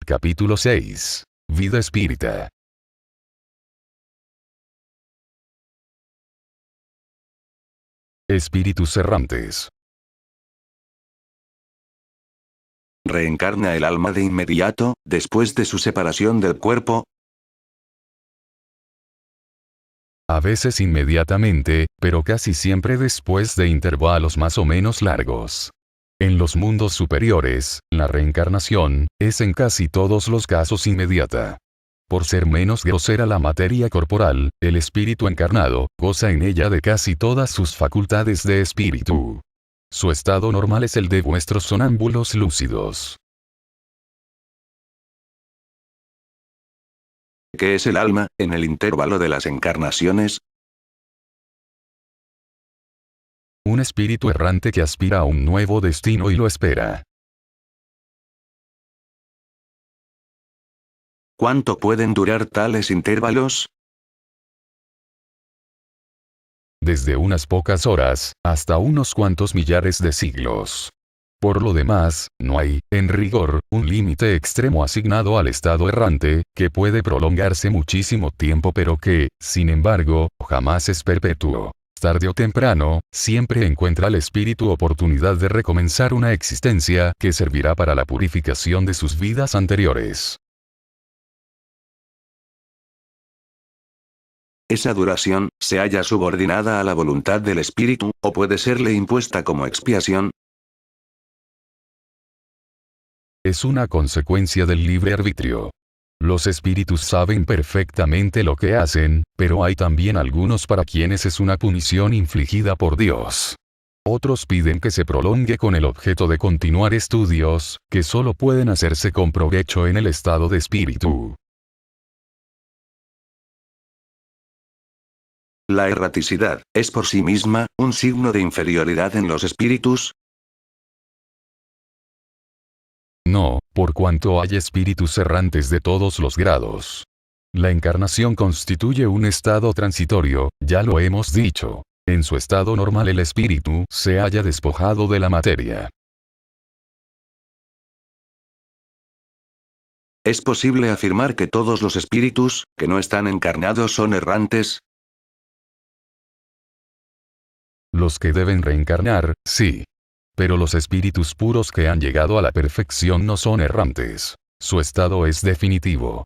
Capítulo 6. Vida espírita. Espíritus errantes. ¿Reencarna el alma de inmediato, después de su separación del cuerpo? A veces inmediatamente, pero casi siempre después de intervalos más o menos largos. En los mundos superiores, la reencarnación es en casi todos los casos inmediata. Por ser menos grosera la materia corporal, el espíritu encarnado goza en ella de casi todas sus facultades de espíritu. Su estado normal es el de vuestros sonámbulos lúcidos. ¿Qué es el alma, en el intervalo de las encarnaciones? Un espíritu errante que aspira a un nuevo destino y lo espera. ¿Cuánto pueden durar tales intervalos? Desde unas pocas horas, hasta unos cuantos millares de siglos. Por lo demás, no hay, en rigor, un límite extremo asignado al estado errante, que puede prolongarse muchísimo tiempo pero que, sin embargo, jamás es perpetuo. Tarde o temprano, siempre encuentra el espíritu oportunidad de recomenzar una existencia que servirá para la purificación de sus vidas anteriores. ¿Esa duración se halla subordinada a la voluntad del espíritu, o puede serle impuesta como expiación? Es una consecuencia del libre arbitrio. Los espíritus saben perfectamente lo que hacen, pero hay también algunos para quienes es una punición infligida por Dios. Otros piden que se prolongue con el objeto de continuar estudios, que solo pueden hacerse con provecho en el estado de espíritu. ¿La erraticidad es por sí misma un signo de inferioridad en los espíritus? No, por cuanto hay espíritus errantes de todos los grados. La encarnación constituye un estado transitorio, ya lo hemos dicho. En su estado normal el espíritu se halla despojado de la materia. ¿Es posible afirmar que todos los espíritus, que no están encarnados son errantes? Los que deben reencarnar, sí. Pero los espíritus puros que han llegado a la perfección no son errantes. Su estado es definitivo.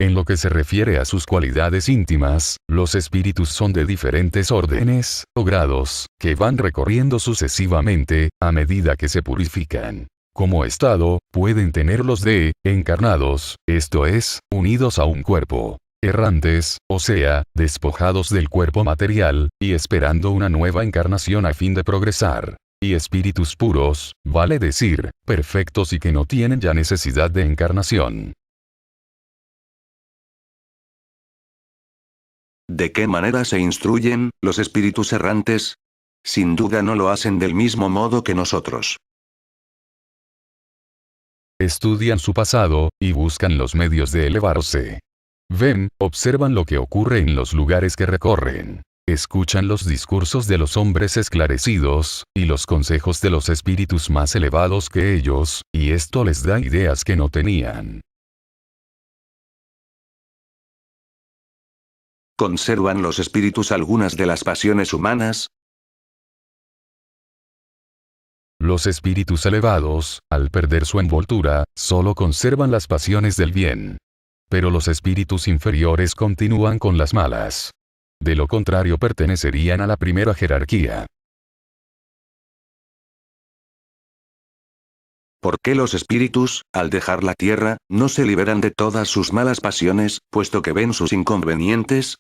En lo que se refiere a sus cualidades íntimas, los espíritus son de diferentes órdenes, o grados, que van recorriendo sucesivamente, a medida que se purifican. Como estado, pueden tenerlos de, encarnados, esto es, unidos a un cuerpo. Errantes, o sea, despojados del cuerpo material, y esperando una nueva encarnación a fin de progresar. Y espíritus puros, vale decir, perfectos y que no tienen ya necesidad de encarnación. ¿De qué manera se instruyen los espíritus errantes? Sin duda no lo hacen del mismo modo que nosotros. Estudian su pasado, y buscan los medios de elevarse. Ven, observan lo que ocurre en los lugares que recorren. Escuchan los discursos de los hombres esclarecidos, y los consejos de los espíritus más elevados que ellos, y esto les da ideas que no tenían. ¿Conservan los espíritus algunas de las pasiones humanas? Los espíritus elevados, al perder su envoltura, solo conservan las pasiones del bien. Pero los espíritus inferiores continúan con las malas. De lo contrario pertenecerían a la primera jerarquía. ¿Por qué los espíritus, al dejar la tierra, no se liberan de todas sus malas pasiones, puesto que ven sus inconvenientes?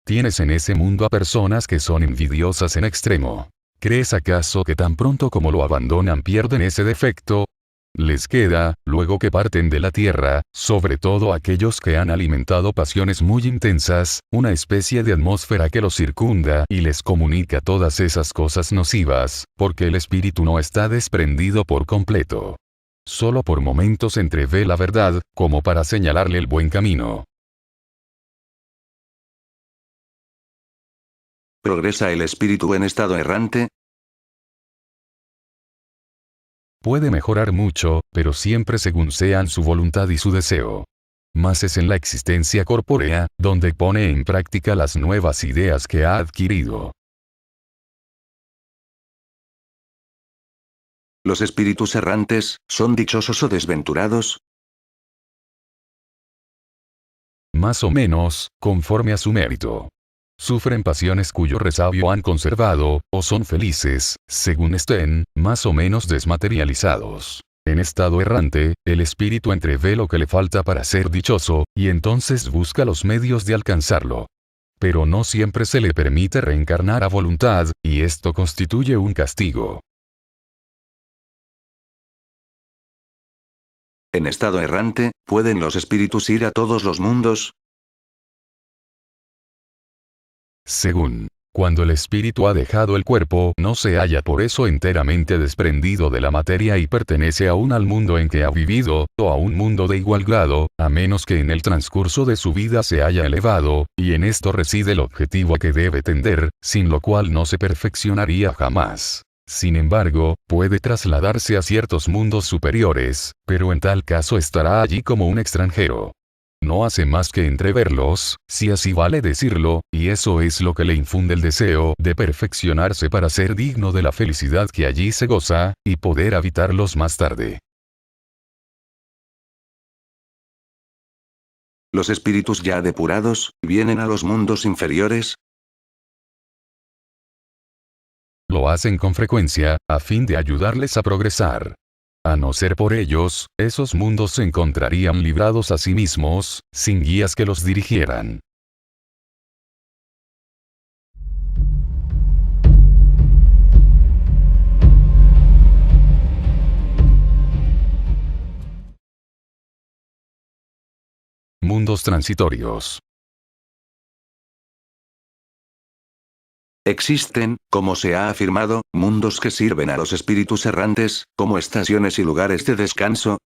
Tienes en ese mundo a personas que son envidiosas en extremo. ¿Crees acaso que tan pronto como lo abandonan pierden ese defecto? Les queda, luego que parten de la tierra, sobre todo aquellos que han alimentado pasiones muy intensas, una especie de atmósfera que los circunda y les comunica todas esas cosas nocivas, porque el espíritu no está desprendido por completo. Solo por momentos entrevé la verdad, como para señalarle el buen camino. ¿Progresa el espíritu en estado errante? Puede mejorar mucho, pero siempre según sean su voluntad y su deseo. Más es en la existencia corpórea, donde pone en práctica las nuevas ideas que ha adquirido. ¿Los espíritus errantes son dichosos o desventurados? Más o menos, conforme a su mérito. Sufren pasiones cuyo resabio han conservado, o son felices, según estén, más o menos desmaterializados. En estado errante, el espíritu entrevé lo que le falta para ser dichoso, y entonces busca los medios de alcanzarlo. Pero no siempre se le permite reencarnar a voluntad, y esto constituye un castigo. En estado errante, ¿pueden los espíritus ir a todos los mundos? Según. Cuando el espíritu ha dejado el cuerpo, no se halla por eso enteramente desprendido de la materia y pertenece aún al mundo en que ha vivido, o a un mundo de igual grado, a menos que en el transcurso de su vida se haya elevado, y en esto reside el objetivo a que debe tender, sin lo cual no se perfeccionaría jamás. Sin embargo, puede trasladarse a ciertos mundos superiores, pero en tal caso estará allí como un extranjero. No hace más que entreverlos, si así vale decirlo, y eso es lo que le infunde el deseo de perfeccionarse para ser digno de la felicidad que allí se goza, y poder habitarlos más tarde. ¿Los espíritus ya depurados vienen a los mundos inferiores? Lo hacen con frecuencia, a fin de ayudarles a progresar. A no ser por ellos, esos mundos se encontrarían librados a sí mismos, sin guías que los dirigieran. Mundos transitorios. Existen, como se ha afirmado, mundos que sirven a los espíritus errantes, como estaciones y lugares de descanso.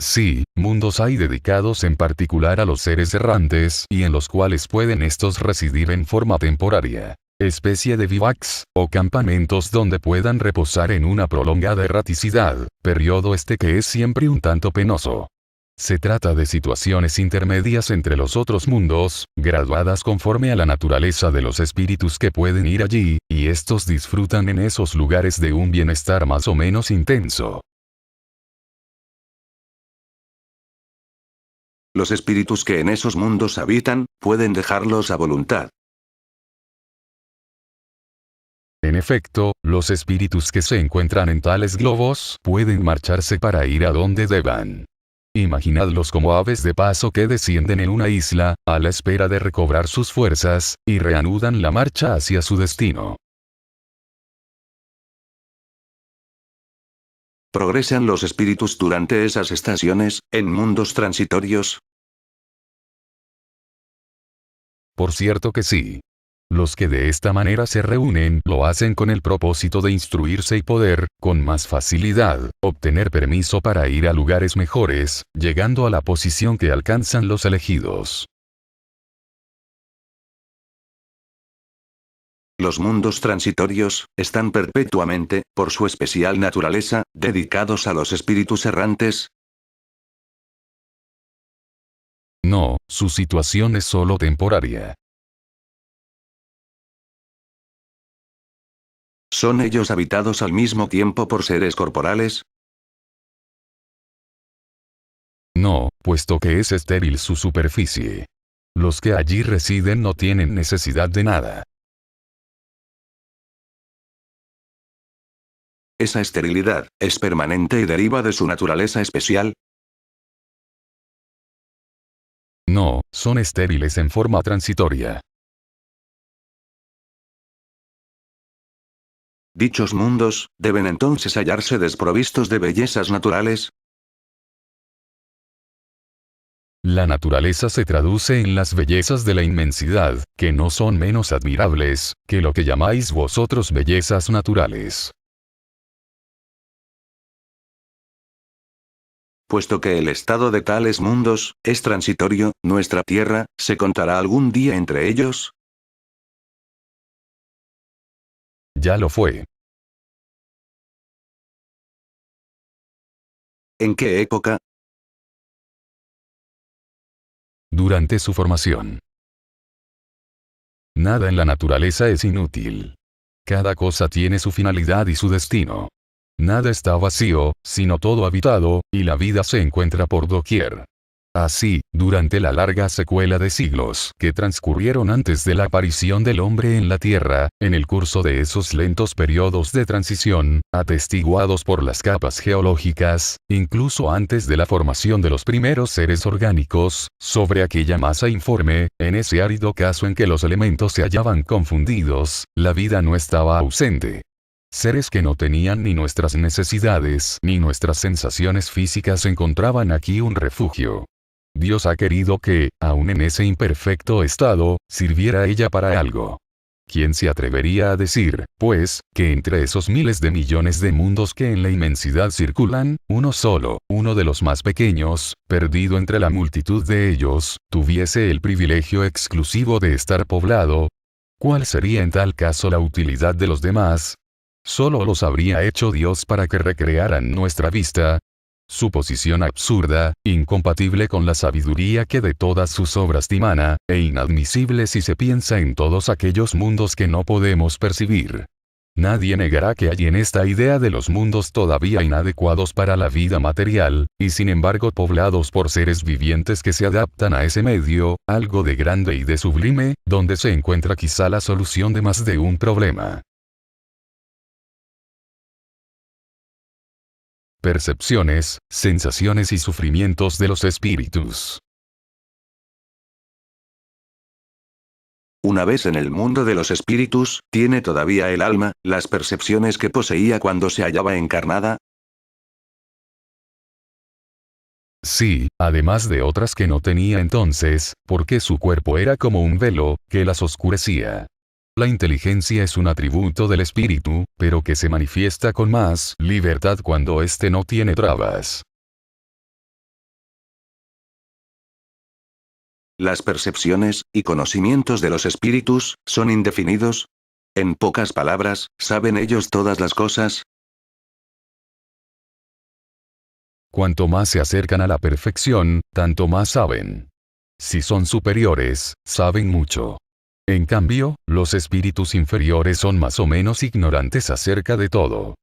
Sí, mundos hay dedicados en particular a los seres errantes y en los cuales pueden estos residir en forma temporaria. Especie de vivacs, o campamentos donde puedan reposar en una prolongada erraticidad, periodo este que es siempre un tanto penoso. Se trata de situaciones intermedias entre los otros mundos, graduadas conforme a la naturaleza de los espíritus que pueden ir allí, y estos disfrutan en esos lugares de un bienestar más o menos intenso. Los espíritus que en esos mundos habitan, pueden dejarlos a voluntad. En efecto, los espíritus que se encuentran en tales globos pueden marcharse para ir a donde deban. Imaginadlos como aves de paso que descienden en una isla, a la espera de recobrar sus fuerzas, y reanudan la marcha hacia su destino. ¿Progresan los espíritus durante esas estaciones, en mundos transitorios? Por cierto que sí. Los que de esta manera se reúnen lo hacen con el propósito de instruirse y poder, con más facilidad, obtener permiso para ir a lugares mejores, llegando a la posición que alcanzan los elegidos. Los mundos transitorios, están perpetuamente, por su especial naturaleza, dedicados a los espíritus errantes. No, su situación es solo temporaria. ¿Son ellos habitados al mismo tiempo por seres corporales? No, puesto que es estéril su superficie. Los que allí residen no tienen necesidad de nada. ¿Esa esterilidad, es permanente y deriva de su naturaleza especial? No, son estériles en forma transitoria. Dichos mundos, ¿deben entonces hallarse desprovistos de bellezas naturales? La naturaleza se traduce en las bellezas de la inmensidad, que no son menos admirables, que lo que llamáis vosotros bellezas naturales. Puesto que el estado de tales mundos, es transitorio, nuestra tierra, ¿se contará algún día entre ellos? Ya lo fue. ¿En qué época? Durante su formación. Nada en la naturaleza es inútil. Cada cosa tiene su finalidad y su destino. Nada está vacío, sino todo habitado, y la vida se encuentra por doquier. Así, durante la larga secuela de siglos que transcurrieron antes de la aparición del hombre en la Tierra, en el curso de esos lentos periodos de transición, atestiguados por las capas geológicas, incluso antes de la formación de los primeros seres orgánicos, sobre aquella masa informe, en ese árido caso en que los elementos se hallaban confundidos, la vida no estaba ausente. Seres que no tenían ni nuestras necesidades ni nuestras sensaciones físicas encontraban aquí un refugio. Dios ha querido que, aun en ese imperfecto estado, sirviera ella para algo. ¿Quién se atrevería a decir, pues, que entre esos miles de millones de mundos que en la inmensidad circulan, uno solo, uno de los más pequeños, perdido entre la multitud de ellos, tuviese el privilegio exclusivo de estar poblado? ¿Cuál sería en tal caso la utilidad de los demás? ¿Solo los habría hecho Dios para que recrearan nuestra vista? Suposición absurda, incompatible con la sabiduría que de todas sus obras dimana, e inadmisible si se piensa en todos aquellos mundos que no podemos percibir. Nadie negará que hay en esta idea de los mundos todavía inadecuados para la vida material, y sin embargo poblados por seres vivientes que se adaptan a ese medio, algo de grande y de sublime, donde se encuentra quizá la solución de más de un problema. Percepciones, sensaciones y sufrimientos de los espíritus. Una vez en el mundo de los espíritus, ¿tiene todavía el alma las percepciones que poseía cuando se hallaba encarnada? Sí, además de otras que no tenía entonces, porque su cuerpo era como un velo, que las oscurecía. La inteligencia es un atributo del espíritu, pero que se manifiesta con más libertad cuando éste no tiene trabas. ¿Las percepciones y conocimientos de los espíritus son indefinidos? En pocas palabras, ¿saben ellos todas las cosas? Cuanto más se acercan a la perfección, tanto más saben. Si son superiores, saben mucho. En cambio, los espíritus inferiores son más o menos ignorantes acerca de todo.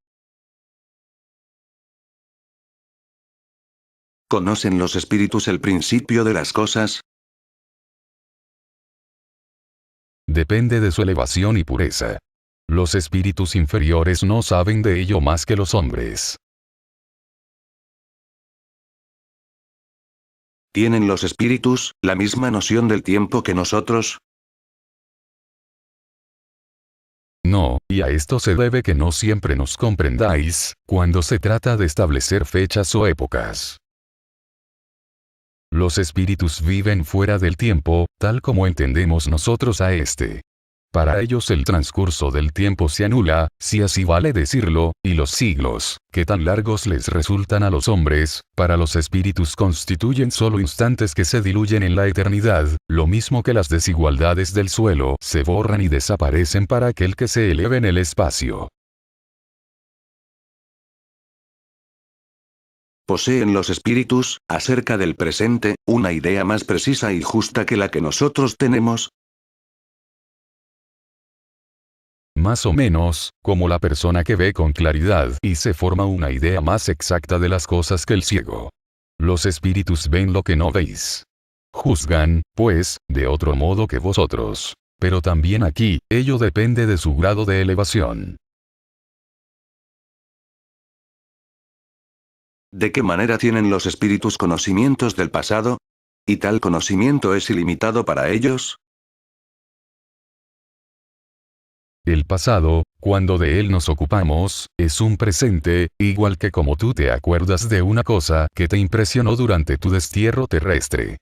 ¿Conocen los espíritus el principio de las cosas? Depende de su elevación y pureza. Los espíritus inferiores no saben de ello más que los hombres. ¿Tienen los espíritus la misma noción del tiempo que nosotros? No, y a esto se debe que no siempre nos comprendáis, cuando se trata de establecer fechas o épocas. Los espíritus viven fuera del tiempo, tal como entendemos nosotros a este. Para ellos el transcurso del tiempo se anula, si así vale decirlo, y los siglos, que tan largos les resultan a los hombres, para los espíritus constituyen solo instantes que se diluyen en la eternidad, lo mismo que las desigualdades del suelo se borran y desaparecen para aquel que se eleve en el espacio. ¿Poseen los espíritus, acerca del presente, una idea más precisa y justa que la que nosotros tenemos? Más o menos, como la persona que ve con claridad y se forma una idea más exacta de las cosas que el ciego. Los espíritus ven lo que no veis. Juzgan, pues, de otro modo que vosotros. Pero también aquí, ello depende de su grado de elevación. ¿De qué manera tienen los espíritus conocimientos del pasado? ¿Y tal conocimiento es ilimitado para ellos? El pasado, cuando de él nos ocupamos, es un presente, igual que como tú te acuerdas de una cosa que te impresionó durante tu destierro terrestre.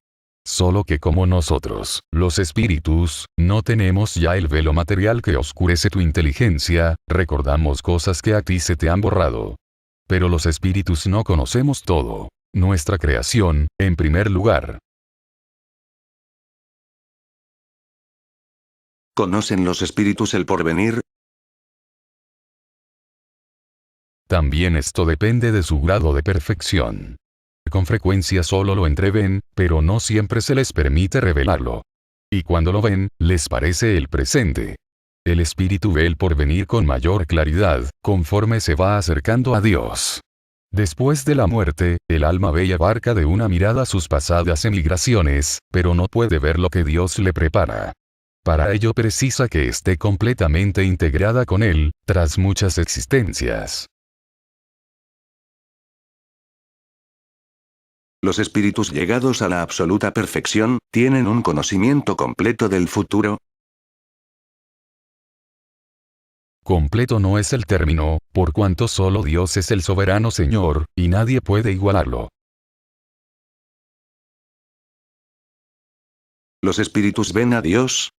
Solo que como nosotros, los espíritus, no tenemos ya el velo material que oscurece tu inteligencia, recordamos cosas que a ti se te han borrado. Pero los espíritus no conocemos todo. Nuestra creación, en primer lugar. ¿Conocen los espíritus el porvenir? También esto depende de su grado de perfección. Con frecuencia solo lo entreven, pero no siempre se les permite revelarlo. Y cuando lo ven, les parece el presente. El espíritu ve el porvenir con mayor claridad, conforme se va acercando a Dios. Después de la muerte, el alma ve y abarca de una mirada sus pasadas emigraciones, pero no puede ver lo que Dios le prepara. Para ello precisa que esté completamente integrada con Él, tras muchas existencias. Los espíritus llegados a la absoluta perfección, ¿tienen un conocimiento completo del futuro? Completo no es el término, por cuanto solo Dios es el soberano Señor, y nadie puede igualarlo. ¿Los espíritus ven a Dios?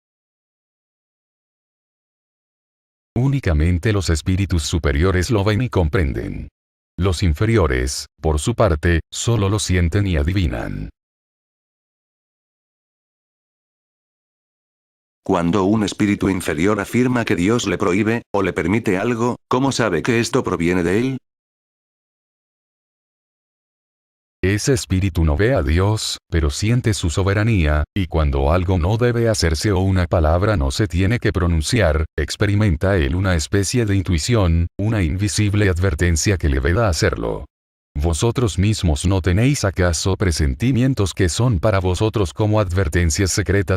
Únicamente los espíritus superiores lo ven y comprenden. Los inferiores, por su parte, solo lo sienten y adivinan. Cuando un espíritu inferior afirma que Dios le prohíbe, o le permite algo, ¿cómo sabe que esto proviene de él? Ese espíritu no ve a Dios, pero siente su soberanía, y cuando algo no debe hacerse o una palabra no se tiene que pronunciar, experimenta él una especie de intuición, una invisible advertencia que le veda hacerlo. ¿Vosotros mismos no tenéis acaso presentimientos que son para vosotros como advertencias secretas?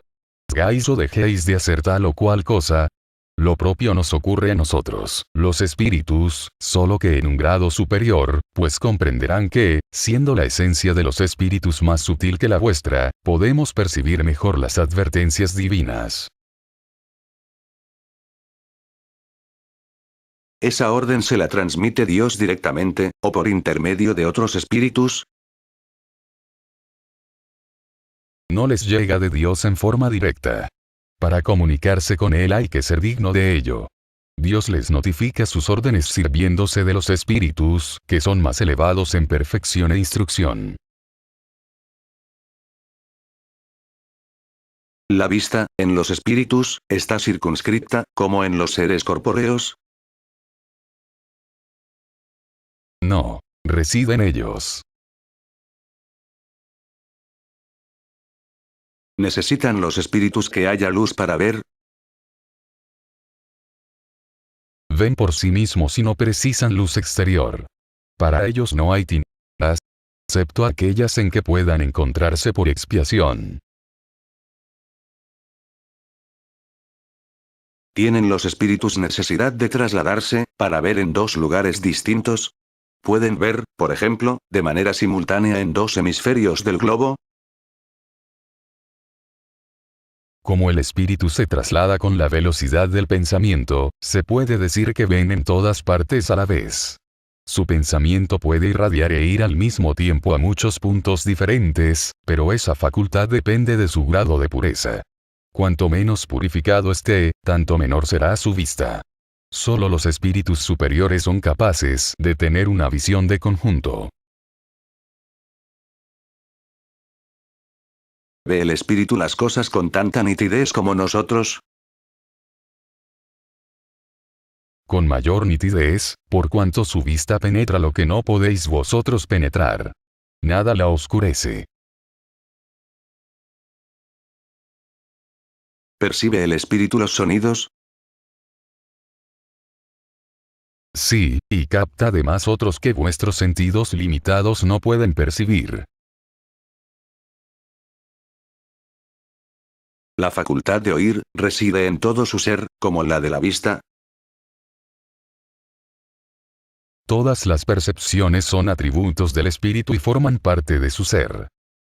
¿Hagáis o dejéis de hacer tal o cual cosa? Lo propio nos ocurre a nosotros, los espíritus, solo que en un grado superior, pues comprenderán que, siendo la esencia de los espíritus más sutil que la vuestra, podemos percibir mejor las advertencias divinas. ¿Esa orden se la transmite Dios directamente, o por intermedio de otros espíritus? No les llega de Dios en forma directa. Para comunicarse con Él hay que ser digno de ello. Dios les notifica sus órdenes sirviéndose de los espíritus, que son más elevados en perfección e instrucción. ¿La vista, en los espíritus, está circunscripta, como en los seres corpóreos? No, reside en ellos. ¿Necesitan los espíritus que haya luz para ver? Ven por sí mismos y no precisan luz exterior. Para ellos no hay tinieblas, excepto aquellas en que puedan encontrarse por expiación. ¿Tienen los espíritus necesidad de trasladarse, para ver en dos lugares distintos? ¿Pueden ver, por ejemplo, de manera simultánea en dos hemisferios del globo? Como el espíritu se traslada con la velocidad del pensamiento, se puede decir que ven en todas partes a la vez. Su pensamiento puede irradiar e ir al mismo tiempo a muchos puntos diferentes, pero esa facultad depende de su grado de pureza. Cuanto menos purificado esté, tanto menor será su vista. Solo los espíritus superiores son capaces de tener una visión de conjunto. ¿Ve el espíritu las cosas con tanta nitidez como nosotros? Con mayor nitidez, por cuanto su vista penetra lo que no podéis vosotros penetrar. Nada la oscurece. ¿Percibe el espíritu los sonidos? Sí, y capta además otros que vuestros sentidos limitados no pueden percibir. ¿La facultad de oír, reside en todo su ser, como la de la vista? Todas las percepciones son atributos del espíritu y forman parte de su ser.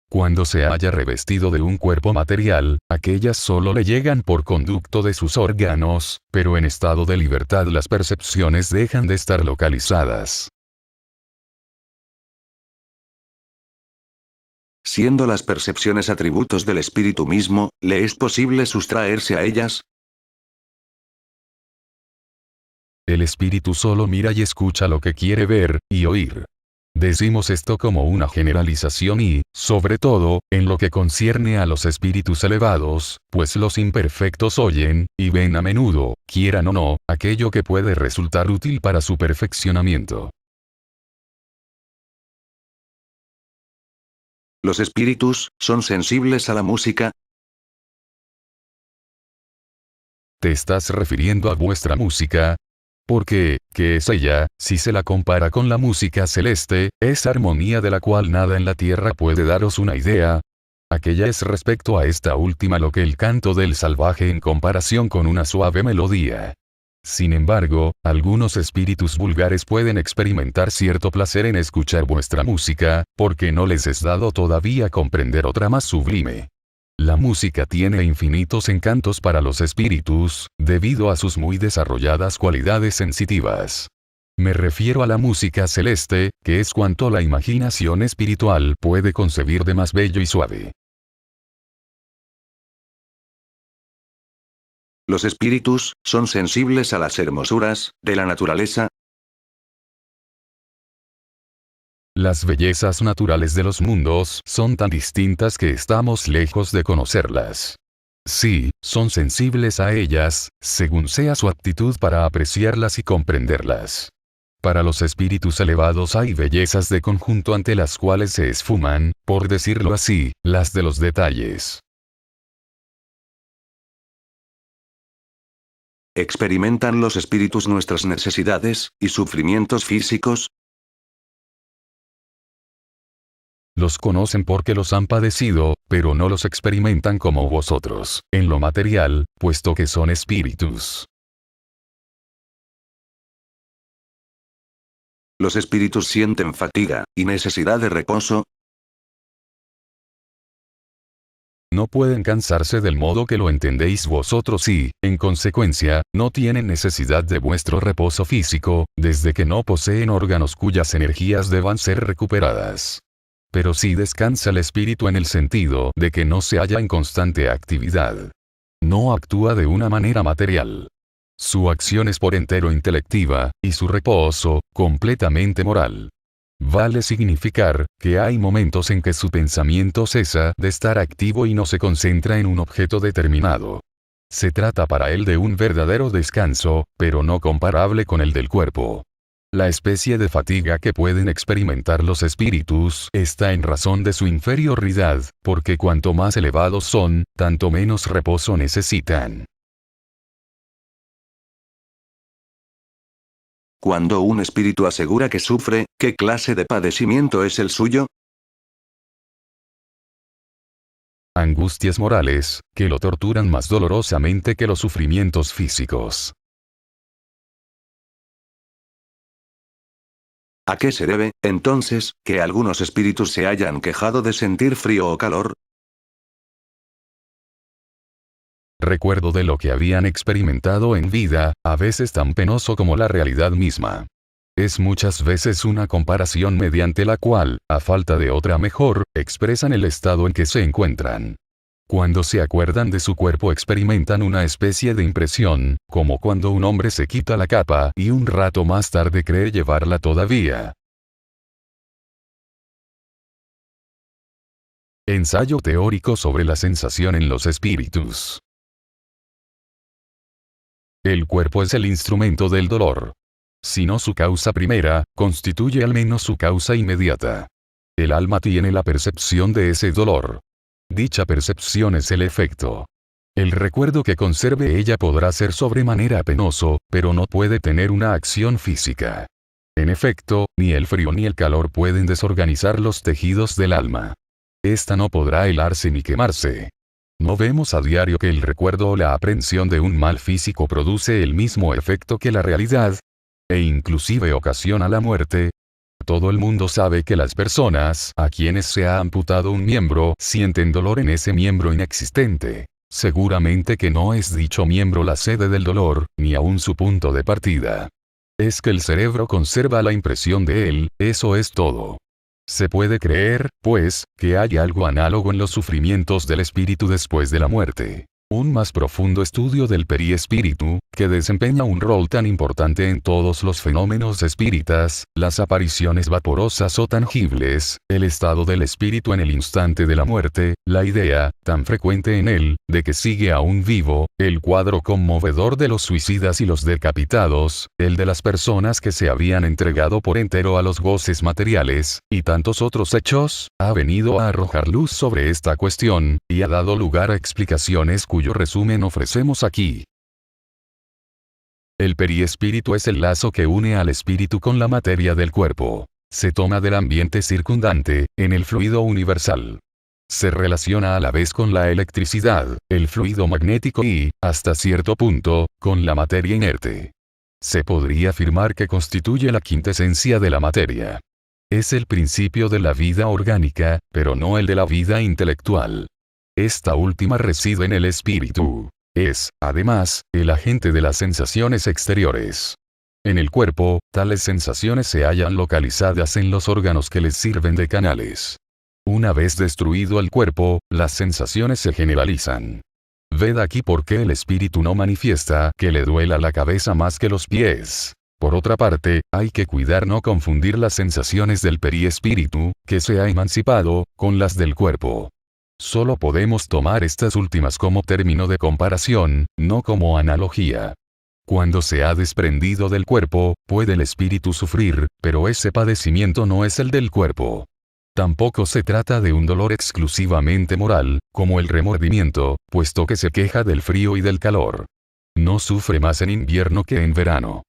Cuando se haya revestido de un cuerpo material, aquellas solo le llegan por conducto de sus órganos, pero en estado de libertad las percepciones dejan de estar localizadas. Siendo las percepciones atributos del espíritu mismo, ¿le es posible sustraerse a ellas? El espíritu solo mira y escucha lo que quiere ver y oír. Decimos esto como una generalización y, sobre todo, en lo que concierne a los espíritus elevados, pues los imperfectos oyen, y ven a menudo, quieran o no, aquello que puede resultar útil para su perfeccionamiento. ¿Los espíritus son sensibles a la música? ¿Te estás refiriendo a vuestra música? Porque, ¿qué es ella, si se la compara con la música celeste, esa armonía de la cual nada en la tierra puede daros una idea? Aquella es respecto a esta última lo que el canto del salvaje en comparación con una suave melodía. Sin embargo, algunos espíritus vulgares pueden experimentar cierto placer en escuchar vuestra música, porque no les es dado todavía comprender otra más sublime. La música tiene infinitos encantos para los espíritus, debido a sus muy desarrolladas cualidades sensitivas. Me refiero a la música celeste, que es cuanto la imaginación espiritual puede concebir de más bello y suave. ¿Los espíritus son sensibles a las hermosuras de la naturaleza? Las bellezas naturales de los mundos son tan distintas que estamos lejos de conocerlas. Sí, son sensibles a ellas, según sea su aptitud para apreciarlas y comprenderlas. Para los espíritus elevados hay bellezas de conjunto ante las cuales se esfuman, por decirlo así, las de los detalles. ¿Experimentan los espíritus nuestras necesidades y sufrimientos físicos? Los conocen porque los han padecido, pero no los experimentan como vosotros, en lo material, puesto que son espíritus. ¿Los espíritus sienten fatiga y necesidad de reposo? No pueden cansarse del modo que lo entendéis vosotros y, en consecuencia, no tienen necesidad de vuestro reposo físico, desde que no poseen órganos cuyas energías deban ser recuperadas. Pero sí descansa el espíritu en el sentido de que no se halla en constante actividad. No actúa de una manera material. Su acción es por entero intelectiva, y su reposo, completamente moral. Vale significar, que hay momentos en que su pensamiento cesa de estar activo y no se concentra en un objeto determinado. Se trata para él de un verdadero descanso, pero no comparable con el del cuerpo. La especie de fatiga que pueden experimentar los espíritus está en razón de su inferioridad, porque cuanto más elevados son, tanto menos reposo necesitan. Cuando un espíritu asegura que sufre, ¿qué clase de padecimiento es el suyo? Angustias morales, que lo torturan más dolorosamente que los sufrimientos físicos. ¿A qué se debe, entonces, que algunos espíritus se hayan quejado de sentir frío o calor? Recuerdo de lo que habían experimentado en vida, a veces tan penoso como la realidad misma. Es muchas veces una comparación mediante la cual, a falta de otra mejor, expresan el estado en que se encuentran. Cuando se acuerdan de su cuerpo experimentan una especie de impresión, como cuando un hombre se quita la capa y un rato más tarde cree llevarla todavía. Ensayo teórico sobre la sensación en los espíritus. El cuerpo es el instrumento del dolor. Si no su causa primera, constituye al menos su causa inmediata. El alma tiene la percepción de ese dolor. Dicha percepción es el efecto. El recuerdo que conserve ella podrá ser sobremanera penoso, pero no puede tener una acción física. En efecto, ni el frío ni el calor pueden desorganizar los tejidos del alma. Esta no podrá helarse ni quemarse. ¿No vemos a diario que el recuerdo o la aprensión de un mal físico produce el mismo efecto que la realidad? E inclusive ocasiona la muerte. Todo el mundo sabe que las personas a quienes se ha amputado un miembro sienten dolor en ese miembro inexistente. Seguramente que no es dicho miembro la sede del dolor, ni aún su punto de partida. Es que el cerebro conserva la impresión de él, eso es todo. Se puede creer, pues, que hay algo análogo en los sufrimientos del espíritu después de la muerte. Un más profundo estudio del periespíritu, que desempeña un rol tan importante en todos los fenómenos espíritas, las apariciones vaporosas o tangibles, el estado del espíritu en el instante de la muerte, la idea, tan frecuente en él, de que sigue aún vivo, el cuadro conmovedor de los suicidas y los decapitados, el de las personas que se habían entregado por entero a los goces materiales, y tantos otros hechos, ha venido a arrojar luz sobre esta cuestión, y ha dado lugar a explicaciones cuyo resumen ofrecemos aquí. El periespíritu es el lazo que une al espíritu con la materia del cuerpo. Se toma del ambiente circundante, en el fluido universal. Se relaciona a la vez con la electricidad, el fluido magnético y, hasta cierto punto, con la materia inerte. Se podría afirmar que constituye la quintesencia de la materia. Es el principio de la vida orgánica, pero no el de la vida intelectual. Esta última reside en el espíritu. Es, además, el agente de las sensaciones exteriores. En el cuerpo, tales sensaciones se hallan localizadas en los órganos que les sirven de canales. Una vez destruido el cuerpo, las sensaciones se generalizan. Ved aquí por qué el espíritu no manifiesta que le duela la cabeza más que los pies. Por otra parte, hay que cuidar no confundir las sensaciones del periespíritu, que se ha emancipado, con las del cuerpo. Solo podemos tomar estas últimas como término de comparación, no como analogía. Cuando se ha desprendido del cuerpo, puede el espíritu sufrir, pero ese padecimiento no es el del cuerpo. Tampoco se trata de un dolor exclusivamente moral, como el remordimiento, puesto que se queja del frío y del calor. No sufre más en invierno que en verano.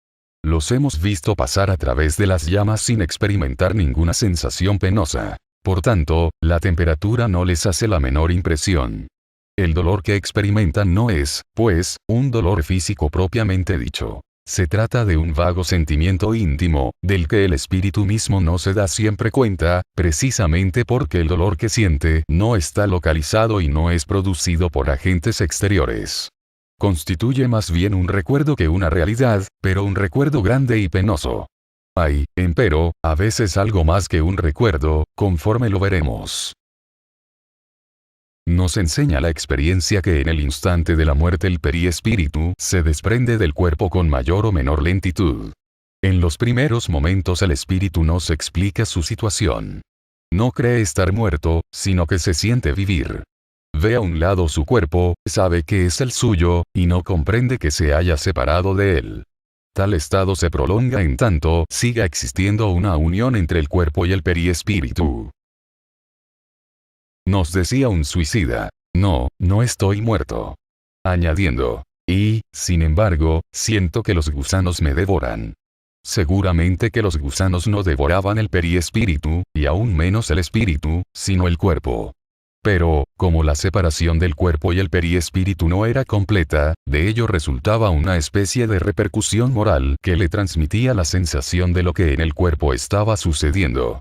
Los hemos visto pasar a través de las llamas sin experimentar ninguna sensación penosa. Por tanto, la temperatura no les hace la menor impresión. El dolor que experimentan no es, pues, un dolor físico propiamente dicho. Se trata de un vago sentimiento íntimo, del que el espíritu mismo no se da siempre cuenta, precisamente porque el dolor que siente no está localizado y no es producido por agentes exteriores. Constituye más bien un recuerdo que una realidad, pero un recuerdo grande y penoso. Hay, empero, a veces algo más que un recuerdo, conforme lo veremos. Nos enseña la experiencia que en el instante de la muerte el periespíritu se desprende del cuerpo con mayor o menor lentitud. En los primeros momentos el espíritu no se explica su situación. No cree estar muerto, sino que se siente vivir. Ve a un lado su cuerpo, sabe que es el suyo, y no comprende que se haya separado de él. Tal estado se prolonga en tanto siga existiendo una unión entre el cuerpo y el periespíritu. Nos decía un suicida: no estoy muerto. Añadiendo: y, sin embargo, siento que los gusanos me devoran. Seguramente que los gusanos no devoraban el periespíritu, y aún menos el espíritu, sino el cuerpo. Pero, como la separación del cuerpo y el periespíritu no era completa, de ello resultaba una especie de repercusión moral que le transmitía la sensación de lo que en el cuerpo estaba sucediendo.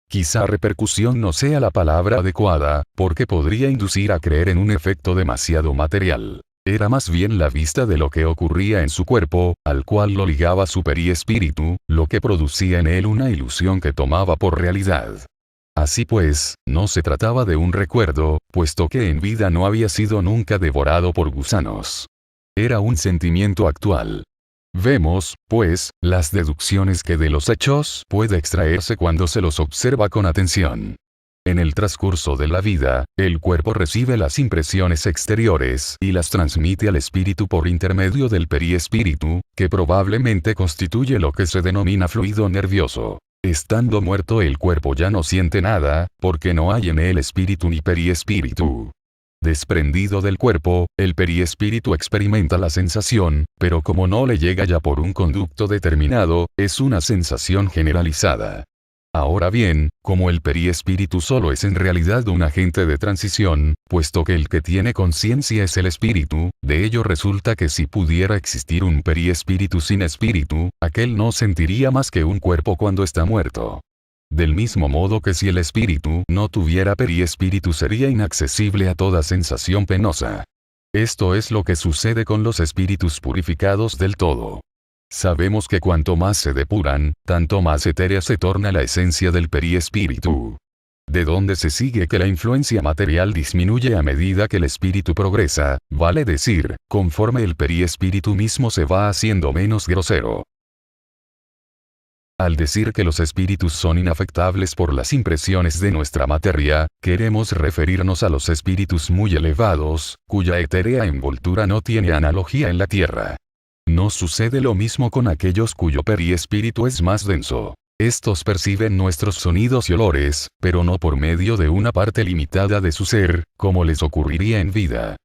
Quizá repercusión no sea la palabra adecuada, porque podría inducir a creer en un efecto demasiado material. Era más bien la vista de lo que ocurría en su cuerpo, al cual lo ligaba su periespíritu, lo que producía en él una ilusión que tomaba por realidad. Así pues, no se trataba de un recuerdo, puesto que en vida no había sido nunca devorado por gusanos. Era un sentimiento actual. Vemos, pues, las deducciones que de los hechos puede extraerse cuando se los observa con atención. En el transcurso de la vida, el cuerpo recibe las impresiones exteriores y las transmite al espíritu por intermedio del periespíritu, que probablemente constituye lo que se denomina fluido nervioso. Estando muerto el cuerpo ya no siente nada, porque no hay en él espíritu ni periespíritu. Desprendido del cuerpo, el periespíritu experimenta la sensación, pero como no le llega ya por un conducto determinado, es una sensación generalizada. Ahora bien, como el periespíritu solo es en realidad un agente de transición, puesto que el que tiene conciencia es el espíritu, de ello resulta que si pudiera existir un periespíritu sin espíritu, aquel no sentiría más que un cuerpo cuando está muerto. Del mismo modo que si el espíritu no tuviera periespíritu sería inaccesible a toda sensación penosa. Esto es lo que sucede con los espíritus purificados del todo. Sabemos que cuanto más se depuran, tanto más etérea se torna la esencia del periespíritu. De donde se sigue que la influencia material disminuye a medida que el espíritu progresa, vale decir, conforme el periespíritu mismo se va haciendo menos grosero. Al decir que los espíritus son inafectables por las impresiones de nuestra materia, queremos referirnos a los espíritus muy elevados, cuya etérea envoltura no tiene analogía en la tierra. No sucede lo mismo con aquellos cuyo periespíritu es más denso. Estos perciben nuestros sonidos y olores, pero no por medio de una parte limitada de su ser, como les ocurriría en vida.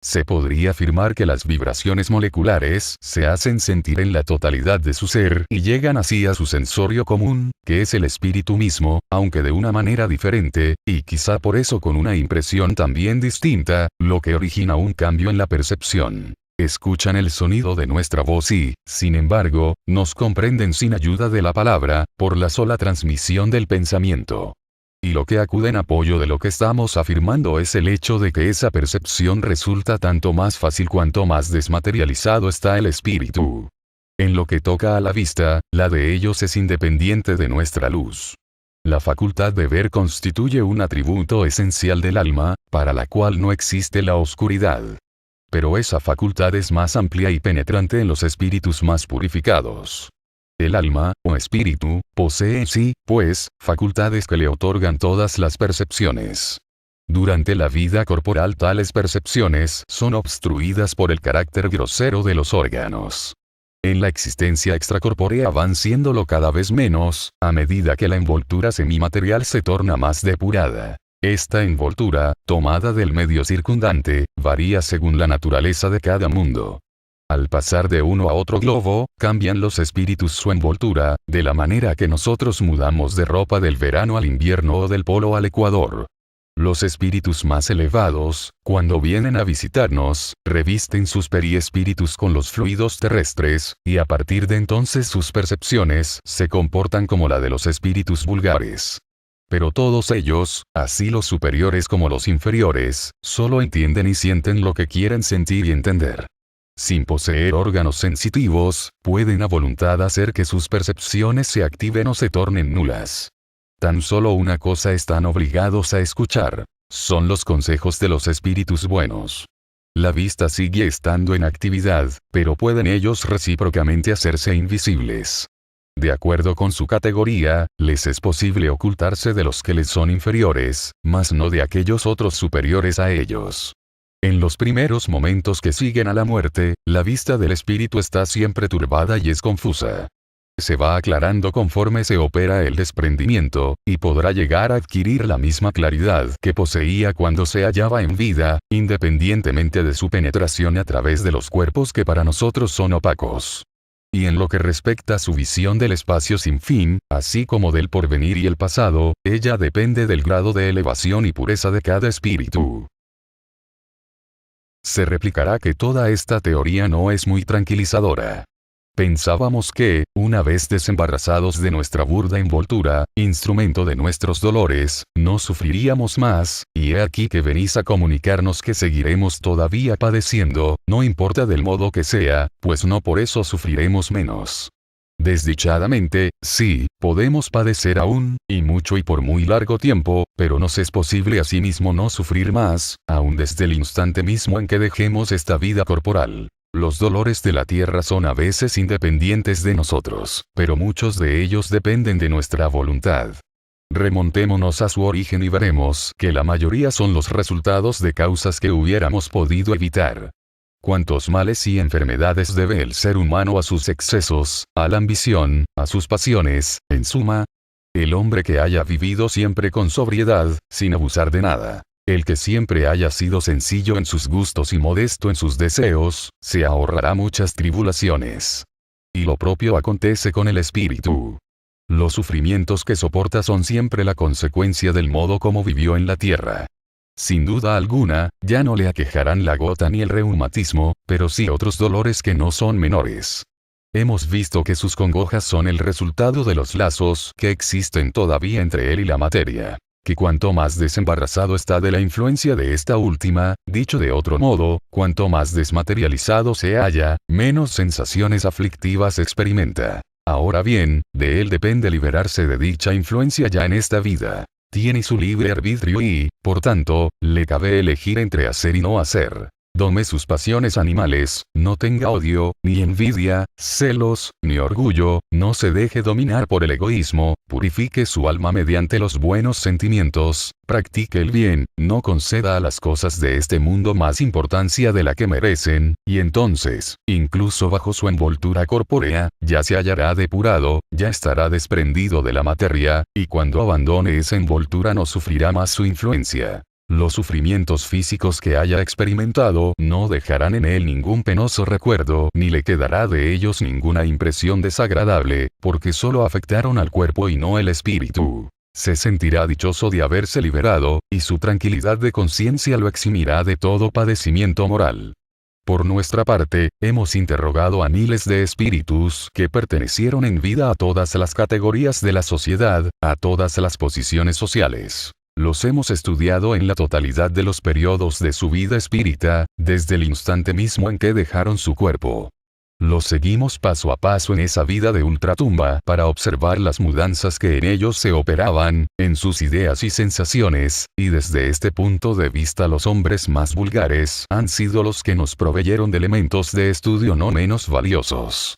Se podría afirmar que las vibraciones moleculares se hacen sentir en la totalidad de su ser y llegan así a su sensorio común, que es el espíritu mismo, aunque de una manera diferente, y quizá por eso con una impresión también distinta, lo que origina un cambio en la percepción. Escuchan el sonido de nuestra voz y, sin embargo, nos comprenden sin ayuda de la palabra, por la sola transmisión del pensamiento. Y lo que acude en apoyo de lo que estamos afirmando es el hecho de que esa percepción resulta tanto más fácil cuanto más desmaterializado está el espíritu. En lo que toca a la vista, la de ellos es independiente de nuestra luz. La facultad de ver constituye un atributo esencial del alma, para la cual no existe la oscuridad. Pero esa facultad es más amplia y penetrante en los espíritus más purificados. El alma, o espíritu, posee en sí, pues, facultades que le otorgan todas las percepciones. Durante la vida corporal tales percepciones son obstruidas por el carácter grosero de los órganos. En la existencia extracorpórea van siéndolo cada vez menos, a medida que la envoltura semimaterial se torna más depurada. Esta envoltura, tomada del medio circundante, varía según la naturaleza de cada mundo. Al pasar de uno a otro globo, cambian los espíritus su envoltura, de la manera que nosotros mudamos de ropa del verano al invierno o del polo al ecuador. Los espíritus más elevados, cuando vienen a visitarnos, revisten sus periespíritus con los fluidos terrestres, y a partir de entonces sus percepciones se comportan como la de los espíritus vulgares. Pero todos ellos, así los superiores como los inferiores, solo entienden y sienten lo que quieren sentir y entender. Sin poseer órganos sensitivos, pueden a voluntad hacer que sus percepciones se activen o se tornen nulas. Tan solo una cosa están obligados a escuchar. Son los consejos de los espíritus buenos. La vista sigue estando en actividad, pero pueden ellos recíprocamente hacerse invisibles. De acuerdo con su categoría, les es posible ocultarse de los que les son inferiores, mas no de aquellos otros superiores a ellos. En los primeros momentos que siguen a la muerte, la vista del espíritu está siempre turbada y es confusa. Se va aclarando conforme se opera el desprendimiento, y podrá llegar a adquirir la misma claridad que poseía cuando se hallaba en vida, independientemente de su penetración a través de los cuerpos que para nosotros son opacos. Y en lo que respecta a su visión del espacio sin fin, así como del porvenir y el pasado, ella depende del grado de elevación y pureza de cada espíritu. Se replicará que toda esta teoría no es muy tranquilizadora. Pensábamos que, una vez desembarazados de nuestra burda envoltura, instrumento de nuestros dolores, no sufriríamos más, y he aquí que venís a comunicarnos que seguiremos todavía padeciendo, no importa del modo que sea, pues no por eso sufriremos menos. Desdichadamente, sí, podemos padecer aún, y mucho y por muy largo tiempo, pero nos es posible asimismo no sufrir más, aun desde el instante mismo en que dejemos esta vida corporal. Los dolores de la tierra son a veces independientes de nosotros, pero muchos de ellos dependen de nuestra voluntad. Remontémonos a su origen y veremos que la mayoría son los resultados de causas que hubiéramos podido evitar. Cuántos males y enfermedades debe el ser humano a sus excesos, a la ambición, a sus pasiones, en suma. El hombre que haya vivido siempre con sobriedad, sin abusar de nada. El que siempre haya sido sencillo en sus gustos y modesto en sus deseos, se ahorrará muchas tribulaciones. Y lo propio acontece con el espíritu. Los sufrimientos que soporta son siempre la consecuencia del modo como vivió en la tierra. Sin duda alguna, ya no le aquejarán la gota ni el reumatismo, pero sí otros dolores que no son menores. Hemos visto que sus congojas son el resultado de los lazos que existen todavía entre él y la materia. Que cuanto más desembarazado está de la influencia de esta última, dicho de otro modo, cuanto más desmaterializado se halla, menos sensaciones aflictivas experimenta. Ahora bien, de él depende liberarse de dicha influencia ya en esta vida. Tiene su libre arbitrio y, por tanto, le cabe elegir entre hacer y no hacer. Dome sus pasiones animales, no tenga odio, ni envidia, celos, ni orgullo, no se deje dominar por el egoísmo, purifique su alma mediante los buenos sentimientos, practique el bien, no conceda a las cosas de este mundo más importancia de la que merecen, y entonces, incluso bajo su envoltura corpórea, ya se hallará depurado, ya estará desprendido de la materia, y cuando abandone esa envoltura no sufrirá más su influencia. Los sufrimientos físicos que haya experimentado no dejarán en él ningún penoso recuerdo ni le quedará de ellos ninguna impresión desagradable, porque solo afectaron al cuerpo y no el espíritu. Se sentirá dichoso de haberse liberado, y su tranquilidad de conciencia lo eximirá de todo padecimiento moral. Por nuestra parte, hemos interrogado a miles de espíritus que pertenecieron en vida a todas las categorías de la sociedad, a todas las posiciones sociales. Los hemos estudiado en la totalidad de los periodos de su vida espírita, desde el instante mismo en que dejaron su cuerpo. Los seguimos paso a paso en esa vida de ultratumba para observar las mudanzas que en ellos se operaban, en sus ideas y sensaciones, y desde este punto de vista los hombres más vulgares han sido los que nos proveyeron de elementos de estudio no menos valiosos.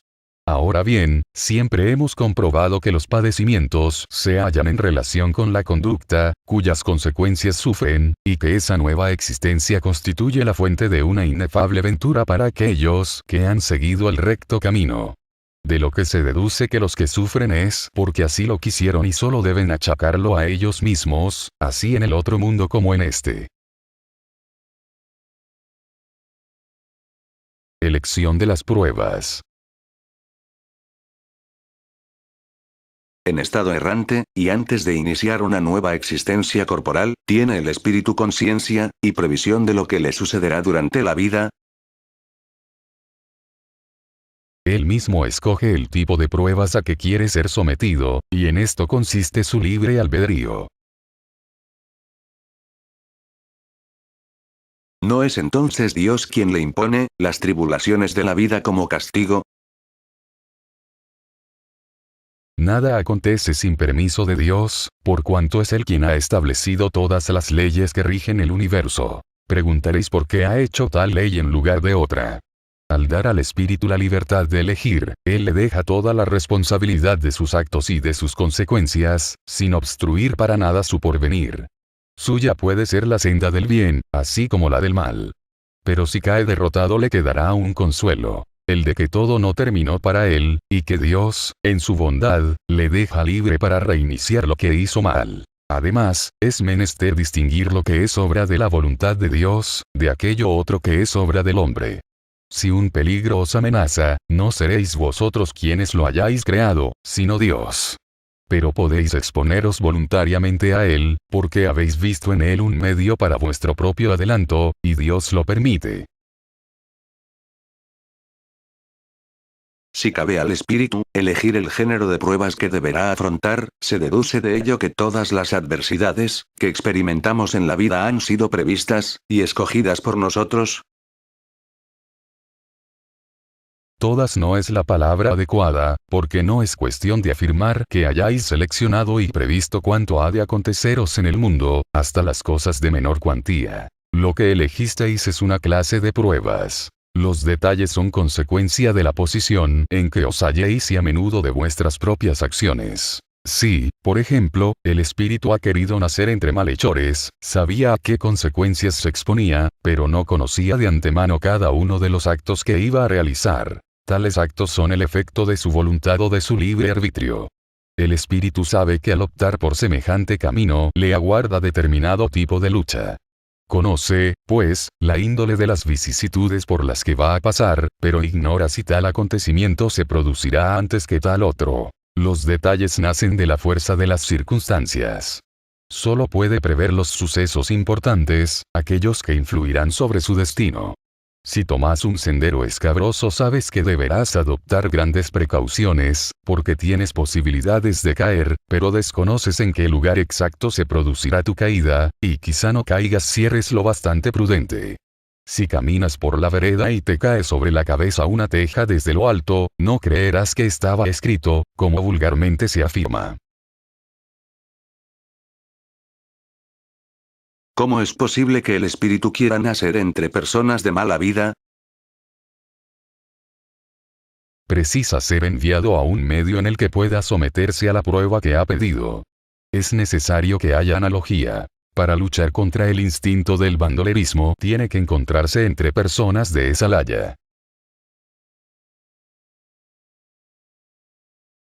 Ahora bien, siempre hemos comprobado que los padecimientos se hallan en relación con la conducta, cuyas consecuencias sufren, y que esa nueva existencia constituye la fuente de una inefable ventura para aquellos que han seguido el recto camino. De lo que se deduce que los que sufren es porque así lo quisieron y solo deben achacarlo a ellos mismos, así en el otro mundo como en este. Elección de las pruebas. En estado errante, y antes de iniciar una nueva existencia corporal, ¿tiene el espíritu conciencia, y previsión de lo que le sucederá durante la vida? Él mismo escoge el tipo de pruebas a que quiere ser sometido, y en esto consiste su libre albedrío. ¿No es entonces Dios quien le impone las tribulaciones de la vida como castigo? Nada acontece sin permiso de Dios, por cuanto es Él quien ha establecido todas las leyes que rigen el universo. Preguntaréis por qué ha hecho tal ley en lugar de otra. Al dar al espíritu la libertad de elegir, Él le deja toda la responsabilidad de sus actos y de sus consecuencias, sin obstruir para nada su porvenir. Suya puede ser la senda del bien, así como la del mal. Pero si cae derrotado le quedará un consuelo. El de que todo no terminó para él, y que Dios, en su bondad, le deja libre para reiniciar lo que hizo mal. Además, es menester distinguir lo que es obra de la voluntad de Dios, de aquello otro que es obra del hombre. Si un peligro os amenaza, no seréis vosotros quienes lo hayáis creado, sino Dios. Pero podéis exponeros voluntariamente a él, porque habéis visto en él un medio para vuestro propio adelanto, y Dios lo permite. Si cabe al espíritu elegir el género de pruebas que deberá afrontar, se deduce de ello que todas las adversidades que experimentamos en la vida han sido previstas y escogidas por nosotros. Todas no es la palabra adecuada, porque no es cuestión de afirmar que hayáis seleccionado y previsto cuánto ha de aconteceros en el mundo, hasta las cosas de menor cuantía. Lo que elegisteis es una clase de pruebas. Los detalles son consecuencia de la posición en que os halléis y a menudo de vuestras propias acciones. Si, por ejemplo, el espíritu ha querido nacer entre malhechores, sabía a qué consecuencias se exponía, pero no conocía de antemano cada uno de los actos que iba a realizar. Tales actos son el efecto de su voluntad o de su libre arbitrio. El espíritu sabe que al optar por semejante camino le aguarda determinado tipo de lucha. Conoce, pues, la índole de las vicisitudes por las que va a pasar, pero ignora si tal acontecimiento se producirá antes que tal otro. Los detalles nacen de la fuerza de las circunstancias. Solo puede prever los sucesos importantes, aquellos que influirán sobre su destino. Si tomas un sendero escabroso sabes que deberás adoptar grandes precauciones, porque tienes posibilidades de caer, pero desconoces en qué lugar exacto se producirá tu caída, y quizá no caigas si eres lo bastante prudente. Si caminas por la vereda y te cae sobre la cabeza una teja desde lo alto, no creerás que estaba escrito, como vulgarmente se afirma. ¿Cómo es posible que el espíritu quiera nacer entre personas de mala vida? Precisa ser enviado a un medio en el que pueda someterse a la prueba que ha pedido. Es necesario que haya analogía. Para luchar contra el instinto del bandolerismo tiene que encontrarse entre personas de esa laya.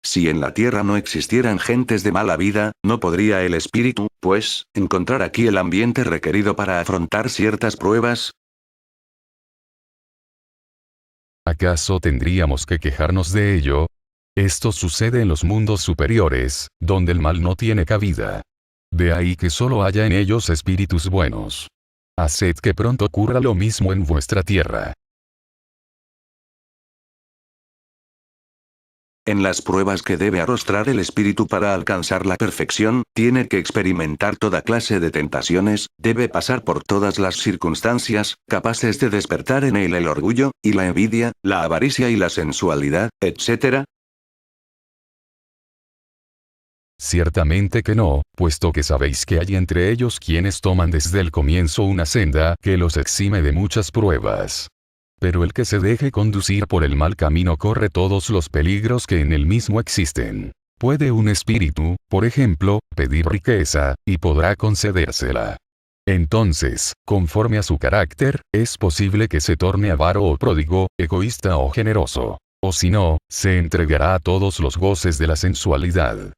Si en la tierra no existieran gentes de mala vida, no podría el espíritu, pues, encontrar aquí el ambiente requerido para afrontar ciertas pruebas. ¿Acaso tendríamos que quejarnos de ello? Esto sucede en los mundos superiores, donde el mal no tiene cabida. De ahí que solo haya en ellos espíritus buenos. Haced que pronto ocurra lo mismo en vuestra tierra. En las pruebas que debe arrostrar el espíritu para alcanzar la perfección, tiene que experimentar toda clase de tentaciones, debe pasar por todas las circunstancias, capaces de despertar en él el orgullo, y la envidia, la avaricia y la sensualidad, etc. Ciertamente que no, puesto que sabéis que hay entre ellos quienes toman desde el comienzo una senda que los exime de muchas pruebas. Pero el que se deje conducir por el mal camino corre todos los peligros que en él mismo existen. Puede un espíritu, por ejemplo, pedir riqueza, y podrá concedérsela. Entonces, conforme a su carácter, es posible que se torne avaro o pródigo, egoísta o generoso. O si no, se entregará a todos los goces de la sensualidad.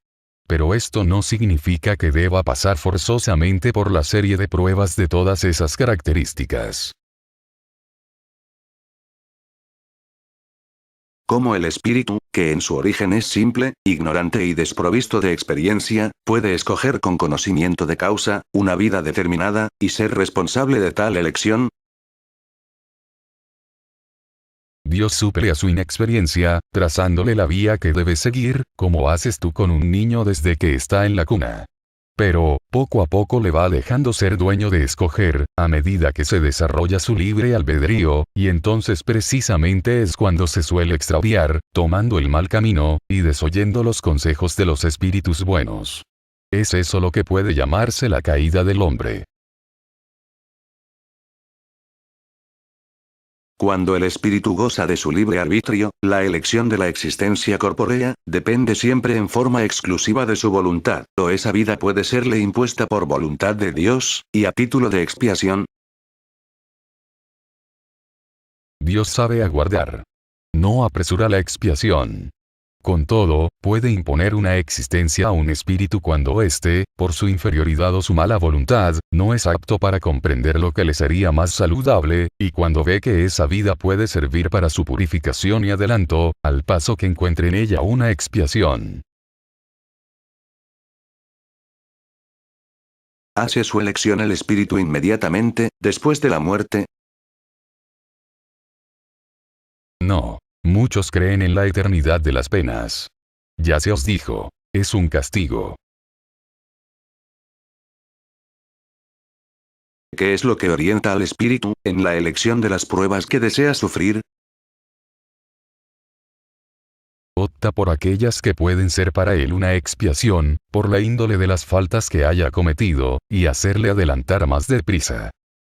Pero esto no significa que deba pasar forzosamente por la serie de pruebas de todas esas características. Como el espíritu, que en su origen es simple, ignorante y desprovisto de experiencia, puede escoger con conocimiento de causa, una vida determinada, y ser responsable de tal elección. Dios suple a su inexperiencia, trazándole la vía que debe seguir, como haces tú con un niño desde que está en la cuna. Pero, poco a poco le va dejando ser dueño de escoger, a medida que se desarrolla su libre albedrío, y entonces precisamente es cuando se suele extraviar, tomando el mal camino, y desoyendo los consejos de los espíritus buenos. Es eso lo que puede llamarse la caída del hombre. Cuando el espíritu goza de su libre arbitrio, la elección de la existencia corpórea, depende siempre en forma exclusiva de su voluntad, o esa vida puede serle impuesta por voluntad de Dios, y a título de expiación. Dios sabe aguardar. No apresura la expiación. Con todo, puede imponer una existencia a un espíritu cuando éste, por su inferioridad o su mala voluntad, no es apto para comprender lo que le sería más saludable, y cuando ve que esa vida puede servir para su purificación y adelanto, al paso que encuentre en ella una expiación. ¿Hace su elección el espíritu inmediatamente, después de la muerte? No. Muchos creen en la eternidad de las penas. Ya se os dijo, es un castigo. ¿Qué es lo que orienta al espíritu, en la elección de las pruebas que desea sufrir? Opta por aquellas que pueden ser para él una expiación, por la índole de las faltas que haya cometido, y hacerle adelantar más deprisa.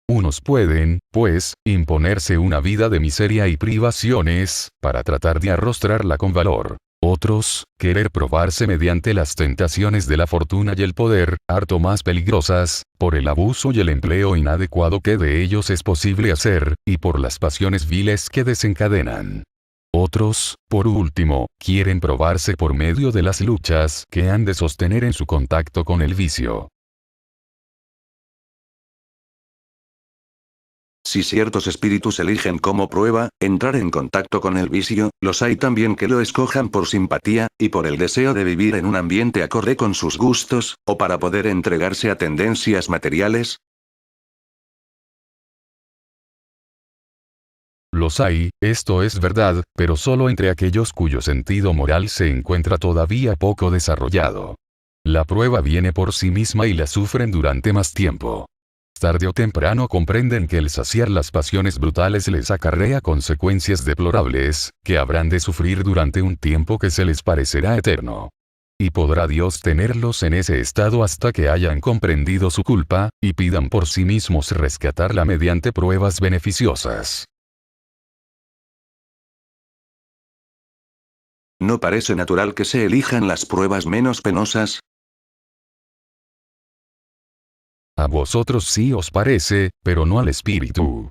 Unos pueden, pues, imponerse una vida de miseria y privaciones, para tratar de arrostrarla con valor. Otros, querer probarse mediante las tentaciones de la fortuna y el poder, harto más peligrosas, por el abuso y el empleo inadecuado que de ellos es posible hacer, y por las pasiones viles que desencadenan. Otros, por último, quieren probarse por medio de las luchas que han de sostener en su contacto con el vicio. Si ciertos espíritus eligen como prueba, entrar en contacto con el vicio, los hay también que lo escojan por simpatía, y por el deseo de vivir en un ambiente acorde con sus gustos, o para poder entregarse a tendencias materiales. Los hay, esto es verdad, pero solo entre aquellos cuyo sentido moral se encuentra todavía poco desarrollado. La prueba viene por sí misma y la sufren durante más tiempo. Tarde o temprano comprenden que el saciar las pasiones brutales les acarrea consecuencias deplorables, que habrán de sufrir durante un tiempo que se les parecerá eterno. y podrá Dios tenerlos en ese estado hasta que hayan comprendido su culpa, y pidan por sí mismos rescatarla mediante pruebas beneficiosas. ¿No parece natural que se elijan las pruebas menos penosas? A vosotros sí os parece, pero no al espíritu.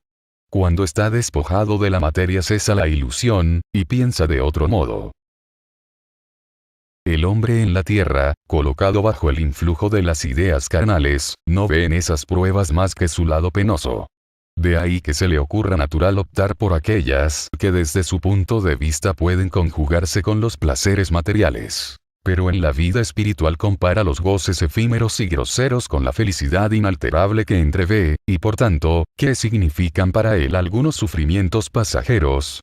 Cuando está despojado de la materia cesa la ilusión, y piensa de otro modo. El hombre en la tierra, colocado bajo el influjo de las ideas carnales, no ve en esas pruebas más que su lado penoso. De ahí que se le ocurra natural optar por aquellas que desde su punto de vista pueden conjugarse con los placeres materiales. Pero en la vida espiritual compara los goces efímeros y groseros con la felicidad inalterable que entrevé, y por tanto, ¿qué significan para él algunos sufrimientos pasajeros?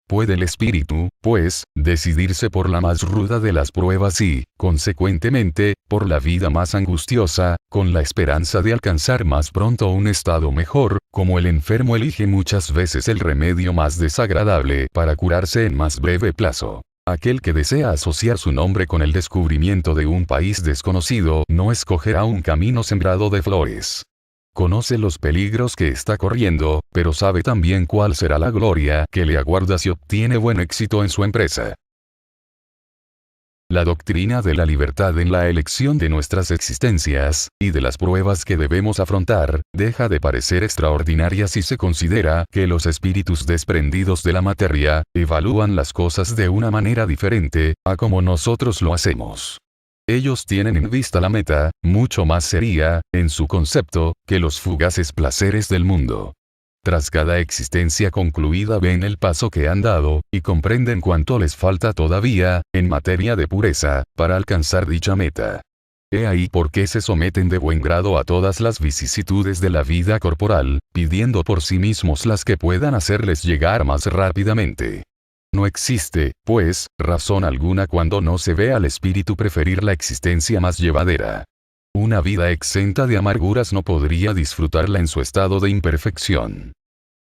Puede el espíritu, pues, decidirse por la más ruda de las pruebas y, consecuentemente, por la vida más angustiosa, con la esperanza de alcanzar más pronto un estado mejor, como el enfermo elige muchas veces el remedio más desagradable para curarse en más breve plazo. Aquel que desea asociar su nombre con el descubrimiento de un país desconocido no escogerá un camino sembrado de flores. Conoce los peligros que está corriendo, pero sabe también cuál será la gloria que le aguarda si obtiene buen éxito en su empresa. La doctrina de la libertad en la elección de nuestras existencias, y de las pruebas que debemos afrontar, deja de parecer extraordinaria si se considera que los espíritus desprendidos de la materia, evalúan las cosas de una manera diferente, a como nosotros lo hacemos. Ellos tienen en vista la meta, mucho más seria, en su concepto, que los fugaces placeres del mundo. Tras cada existencia concluida ven el paso que han dado, y comprenden cuánto les falta todavía, en materia de pureza, para alcanzar dicha meta. He ahí por qué se someten de buen grado a todas las vicisitudes de la vida corporal, pidiendo por sí mismos las que puedan hacerles llegar más rápidamente. No existe, pues, razón alguna cuando no se ve al espíritu preferir la existencia más llevadera. Una vida exenta de amarguras no podría disfrutarla en su estado de imperfección.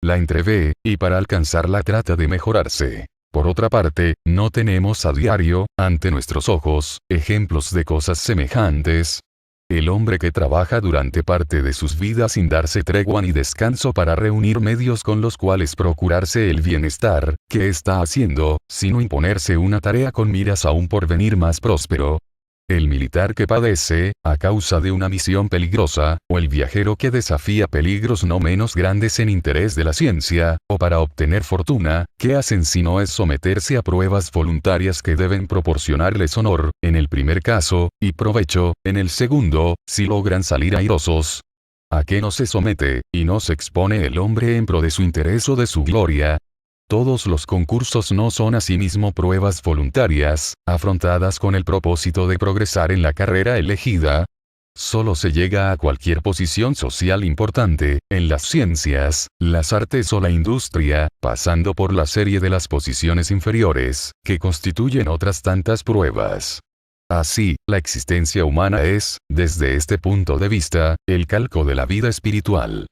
La entrevé, y para alcanzarla trata de mejorarse. Por otra parte, no tenemos a diario, ante nuestros ojos, ejemplos de cosas semejantes. El hombre que trabaja durante parte de sus vidas sin darse tregua ni descanso para reunir medios con los cuales procurarse el bienestar, ¿qué está haciendo, sino imponerse una tarea con miras a un porvenir más próspero? El militar que padece, a causa de una misión peligrosa, o el viajero que desafía peligros no menos grandes en interés de la ciencia, o para obtener fortuna, ¿qué hacen si no es someterse a pruebas voluntarias que deben proporcionarles honor, en el primer caso, y provecho, en el segundo, si logran salir airosos? ¿A qué no se somete, y no se expone el hombre en pro de su interés o de su gloria? Todos los concursos no son asimismo pruebas voluntarias, afrontadas con el propósito de progresar en la carrera elegida. Solo se llega a cualquier posición social importante, en las ciencias, las artes o la industria, pasando por la serie de las posiciones inferiores, que constituyen otras tantas pruebas. Así, la existencia humana es, desde este punto de vista, el calco de la vida espiritual.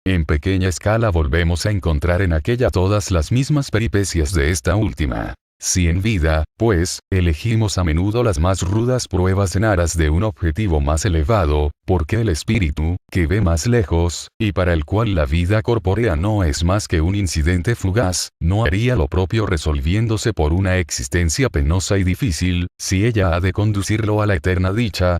En pequeña escala volvemos a encontrar en aquella todas las mismas peripecias de esta última. Si en vida, pues, elegimos a menudo las más rudas pruebas en aras de un objetivo más elevado, porque el espíritu, que ve más lejos, y para el cual la vida corpórea no es más que un incidente fugaz, no haría lo propio resolviéndose por una existencia penosa y difícil, si ella ha de conducirlo a la eterna dicha?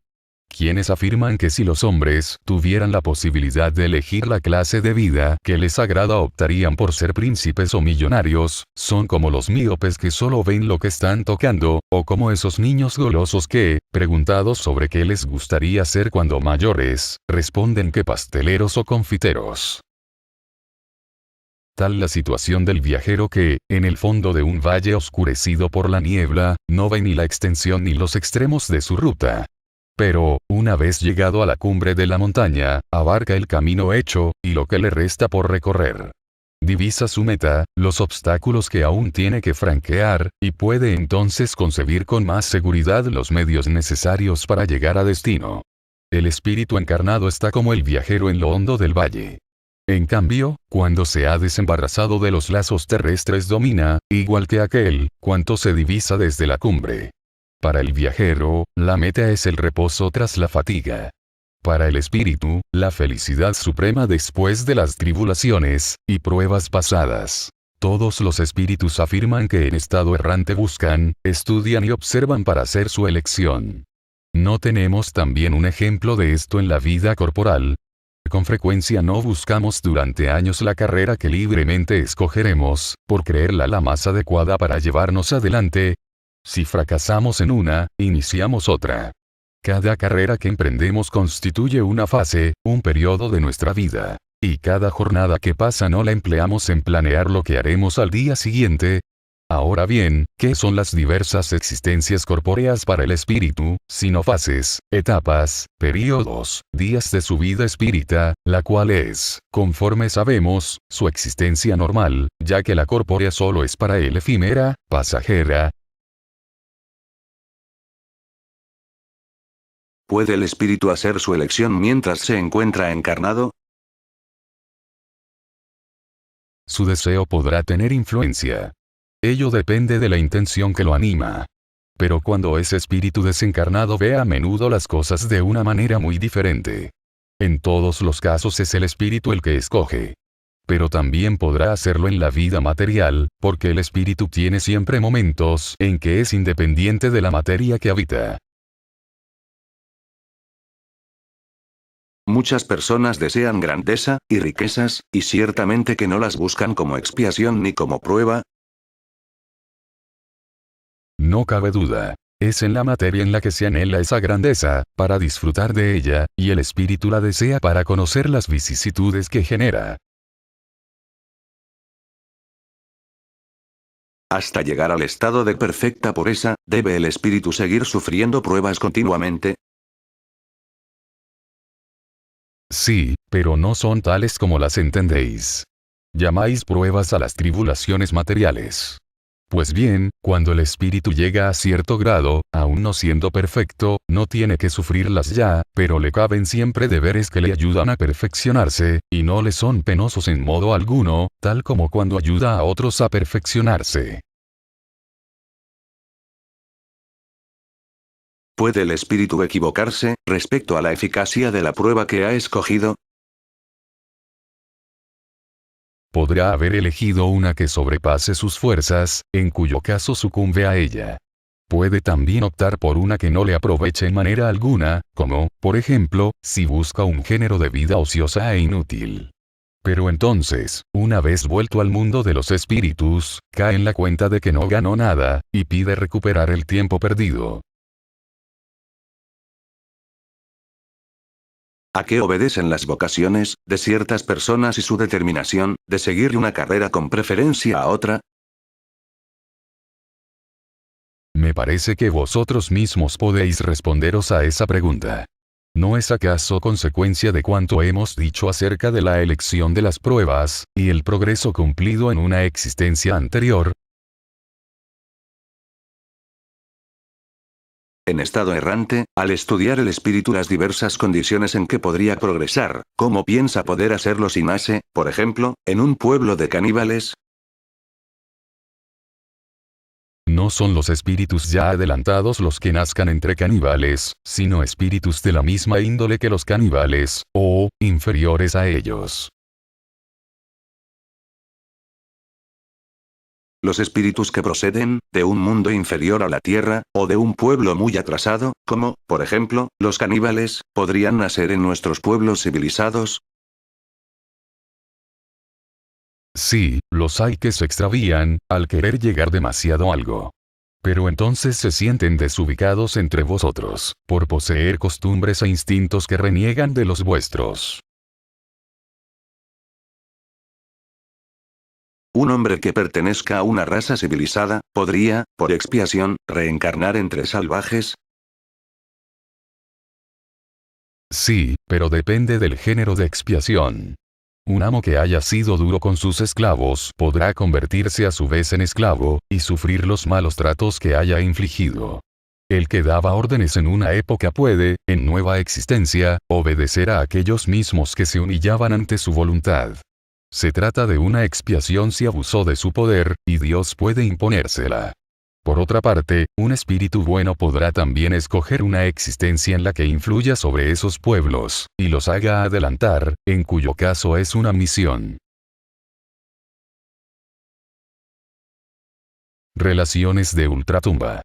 Quienes afirman que si los hombres tuvieran la posibilidad de elegir la clase de vida que les agrada optarían por ser príncipes o millonarios, son como los míopes que solo ven lo que están tocando, o como esos niños golosos que, preguntados sobre qué les gustaría ser cuando mayores, responden que pasteleros o confiteros. Tal la situación del viajero que, en el fondo de un valle oscurecido por la niebla, no ve ni la extensión ni los extremos de su ruta. Pero, una vez llegado a la cumbre de la montaña, abarca el camino hecho, y lo que le resta por recorrer. Divisa su meta, los obstáculos que aún tiene que franquear, y puede entonces concebir con más seguridad los medios necesarios para llegar a destino. El espíritu encarnado está como el viajero en lo hondo del valle. En cambio, cuando se ha desembarazado de los lazos terrestres domina, igual que aquel, cuanto se divisa desde la cumbre. Para el viajero, la meta es el reposo tras la fatiga. Para el espíritu, la felicidad suprema después de las tribulaciones y pruebas pasadas. Todos los espíritus afirman que en estado errante buscan, estudian y observan para hacer su elección. ¿No tenemos también un ejemplo de esto en la vida corporal? Con frecuencia no buscamos durante años la carrera que libremente escogeremos, por creerla la más adecuada para llevarnos adelante. Si fracasamos en una, iniciamos otra. Cada carrera que emprendemos constituye una fase, un periodo de nuestra vida. Y cada jornada que pasa no la empleamos en planear lo que haremos al día siguiente. Ahora bien, ¿qué son las diversas existencias corpóreas para el espíritu, sino fases, etapas, períodos, días de su vida espírita, la cual es, conforme sabemos, su existencia normal, ya que la corpórea solo es para él efímera, pasajera? ¿Puede el espíritu hacer su elección mientras se encuentra encarnado? Su deseo podrá tener influencia. Ello depende de la intención que lo anima. Pero cuando ese espíritu desencarnado ve a menudo las cosas de una manera muy diferente. En todos los casos es el espíritu el que escoge. Pero también podrá hacerlo en la vida material, porque el espíritu tiene siempre momentos en que es independiente de la materia que habita. Muchas personas desean grandeza y riquezas, y ciertamente que no las buscan como expiación ni como prueba. No cabe duda. Es en la materia en la que se anhela esa grandeza, para disfrutar de ella, y el espíritu la desea para conocer las vicisitudes que genera. Hasta llegar al estado de perfecta pureza, ¿debe el espíritu seguir sufriendo pruebas continuamente? Sí, pero no son tales como las entendéis. Llamáis pruebas a las tribulaciones materiales. Pues bien, cuando el espíritu llega a cierto grado, aún no siendo perfecto, no tiene que sufrirlas ya, pero le caben siempre deberes que le ayudan a perfeccionarse, y no le son penosos en modo alguno, tal como cuando ayuda a otros a perfeccionarse. ¿Puede el espíritu equivocarse respecto a la eficacia de la prueba que ha escogido? Podrá haber elegido una que sobrepase sus fuerzas, en cuyo caso sucumbe a ella. Puede también optar por una que no le aproveche en manera alguna, como, por ejemplo, si busca un género de vida ociosa e inútil. Pero entonces, una vez vuelto al mundo de los espíritus, cae en la cuenta de que no ganó nada, y pide recuperar el tiempo perdido. ¿A qué obedecen las vocaciones de ciertas personas y su determinación de seguir una carrera con preferencia a otra? Me parece que vosotros mismos podéis responderos a esa pregunta. ¿No es acaso consecuencia de cuanto hemos dicho acerca de la elección de las pruebas, y el progreso cumplido en una existencia anterior? En estado errante, al estudiar el espíritu las diversas condiciones en que podría progresar, ¿cómo piensa poder hacerlo si nace, por ejemplo, en un pueblo de caníbales? No son los espíritus ya adelantados los que nazcan entre caníbales, sino espíritus de la misma índole que los caníbales, o, inferiores a ellos. Los espíritus que proceden de un mundo inferior a la Tierra, o de un pueblo muy atrasado, como, por ejemplo, los caníbales, ¿podrían nacer en nuestros pueblos civilizados? Sí, los hay que se extravían, al querer llegar demasiado a algo. Pero entonces se sienten desubicados entre vosotros, por poseer costumbres e instintos que reniegan de los vuestros. Un hombre que pertenezca a una raza civilizada, ¿podría, por expiación, reencarnar entre salvajes? Sí, pero depende del género de expiación. Un amo que haya sido duro con sus esclavos podrá convertirse a su vez en esclavo, y sufrir los malos tratos que haya infligido. El que daba órdenes en una época puede, en nueva existencia, obedecer a aquellos mismos que se humillaban ante su voluntad. Se trata de una expiación si abusó de su poder, y Dios puede imponérsela. Por otra parte, un espíritu bueno podrá también escoger una existencia en la que influya sobre esos pueblos, y los haga adelantar, en cuyo caso es una misión. Relaciones de ultratumba.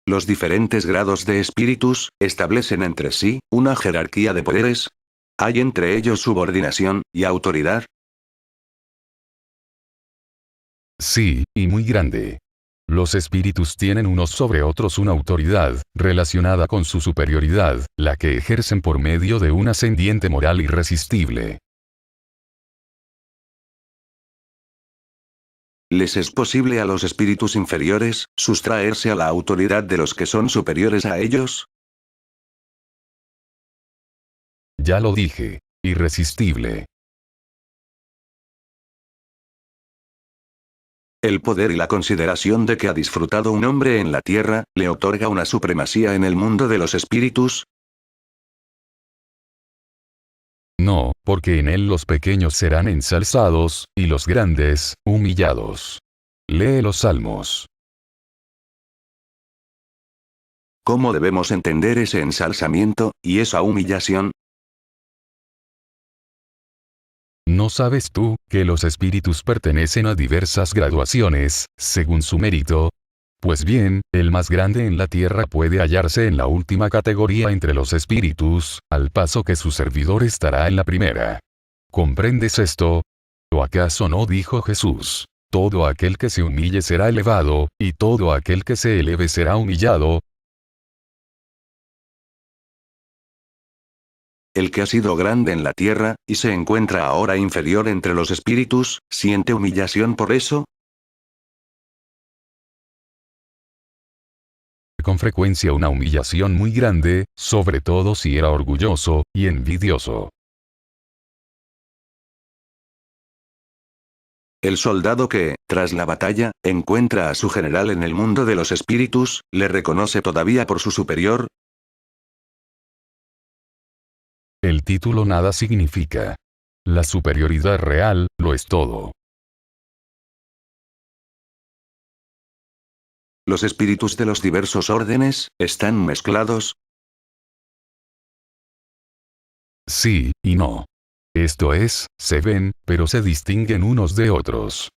Los diferentes grados de espíritus establecen entre sí una jerarquía de poderes. ¿Hay entre ellos subordinación y autoridad? Sí, y muy grande. Los espíritus tienen unos sobre otros una autoridad, relacionada con su superioridad, la que ejercen por medio de un ascendiente moral irresistible. ¿Les es posible a los espíritus inferiores sustraerse a la autoridad de los que son superiores a ellos? Ya lo dije. Irresistible. El poder y la consideración de que ha disfrutado un hombre en la tierra, le otorga una supremacía en el mundo de los espíritus. No, porque en él los pequeños serán ensalzados, y los grandes, humillados. Lee los Salmos. ¿Cómo debemos entender ese ensalzamiento y esa humillación? ¿No sabes tú, que los espíritus pertenecen a diversas graduaciones, según su mérito? Pues bien, el más grande en la tierra puede hallarse en la última categoría entre los espíritus, al paso que su servidor estará en la primera. ¿Comprendes esto? ¿O acaso no dijo Jesús? Todo aquel que se humille será elevado, y todo aquel que se eleve será humillado. El que ha sido grande en la tierra, y se encuentra ahora inferior entre los espíritus, ¿siente humillación por eso? Con frecuencia una humillación muy grande, sobre todo si era orgulloso y envidioso. El soldado que, tras la batalla, encuentra a su general en el mundo de los espíritus, ¿le reconoce todavía por su superior? El título nada significa. La superioridad real, lo es todo. ¿Los espíritus de los diversos órdenes, están mezclados? Sí, y no. Esto es, se ven, pero se distinguen unos de otros.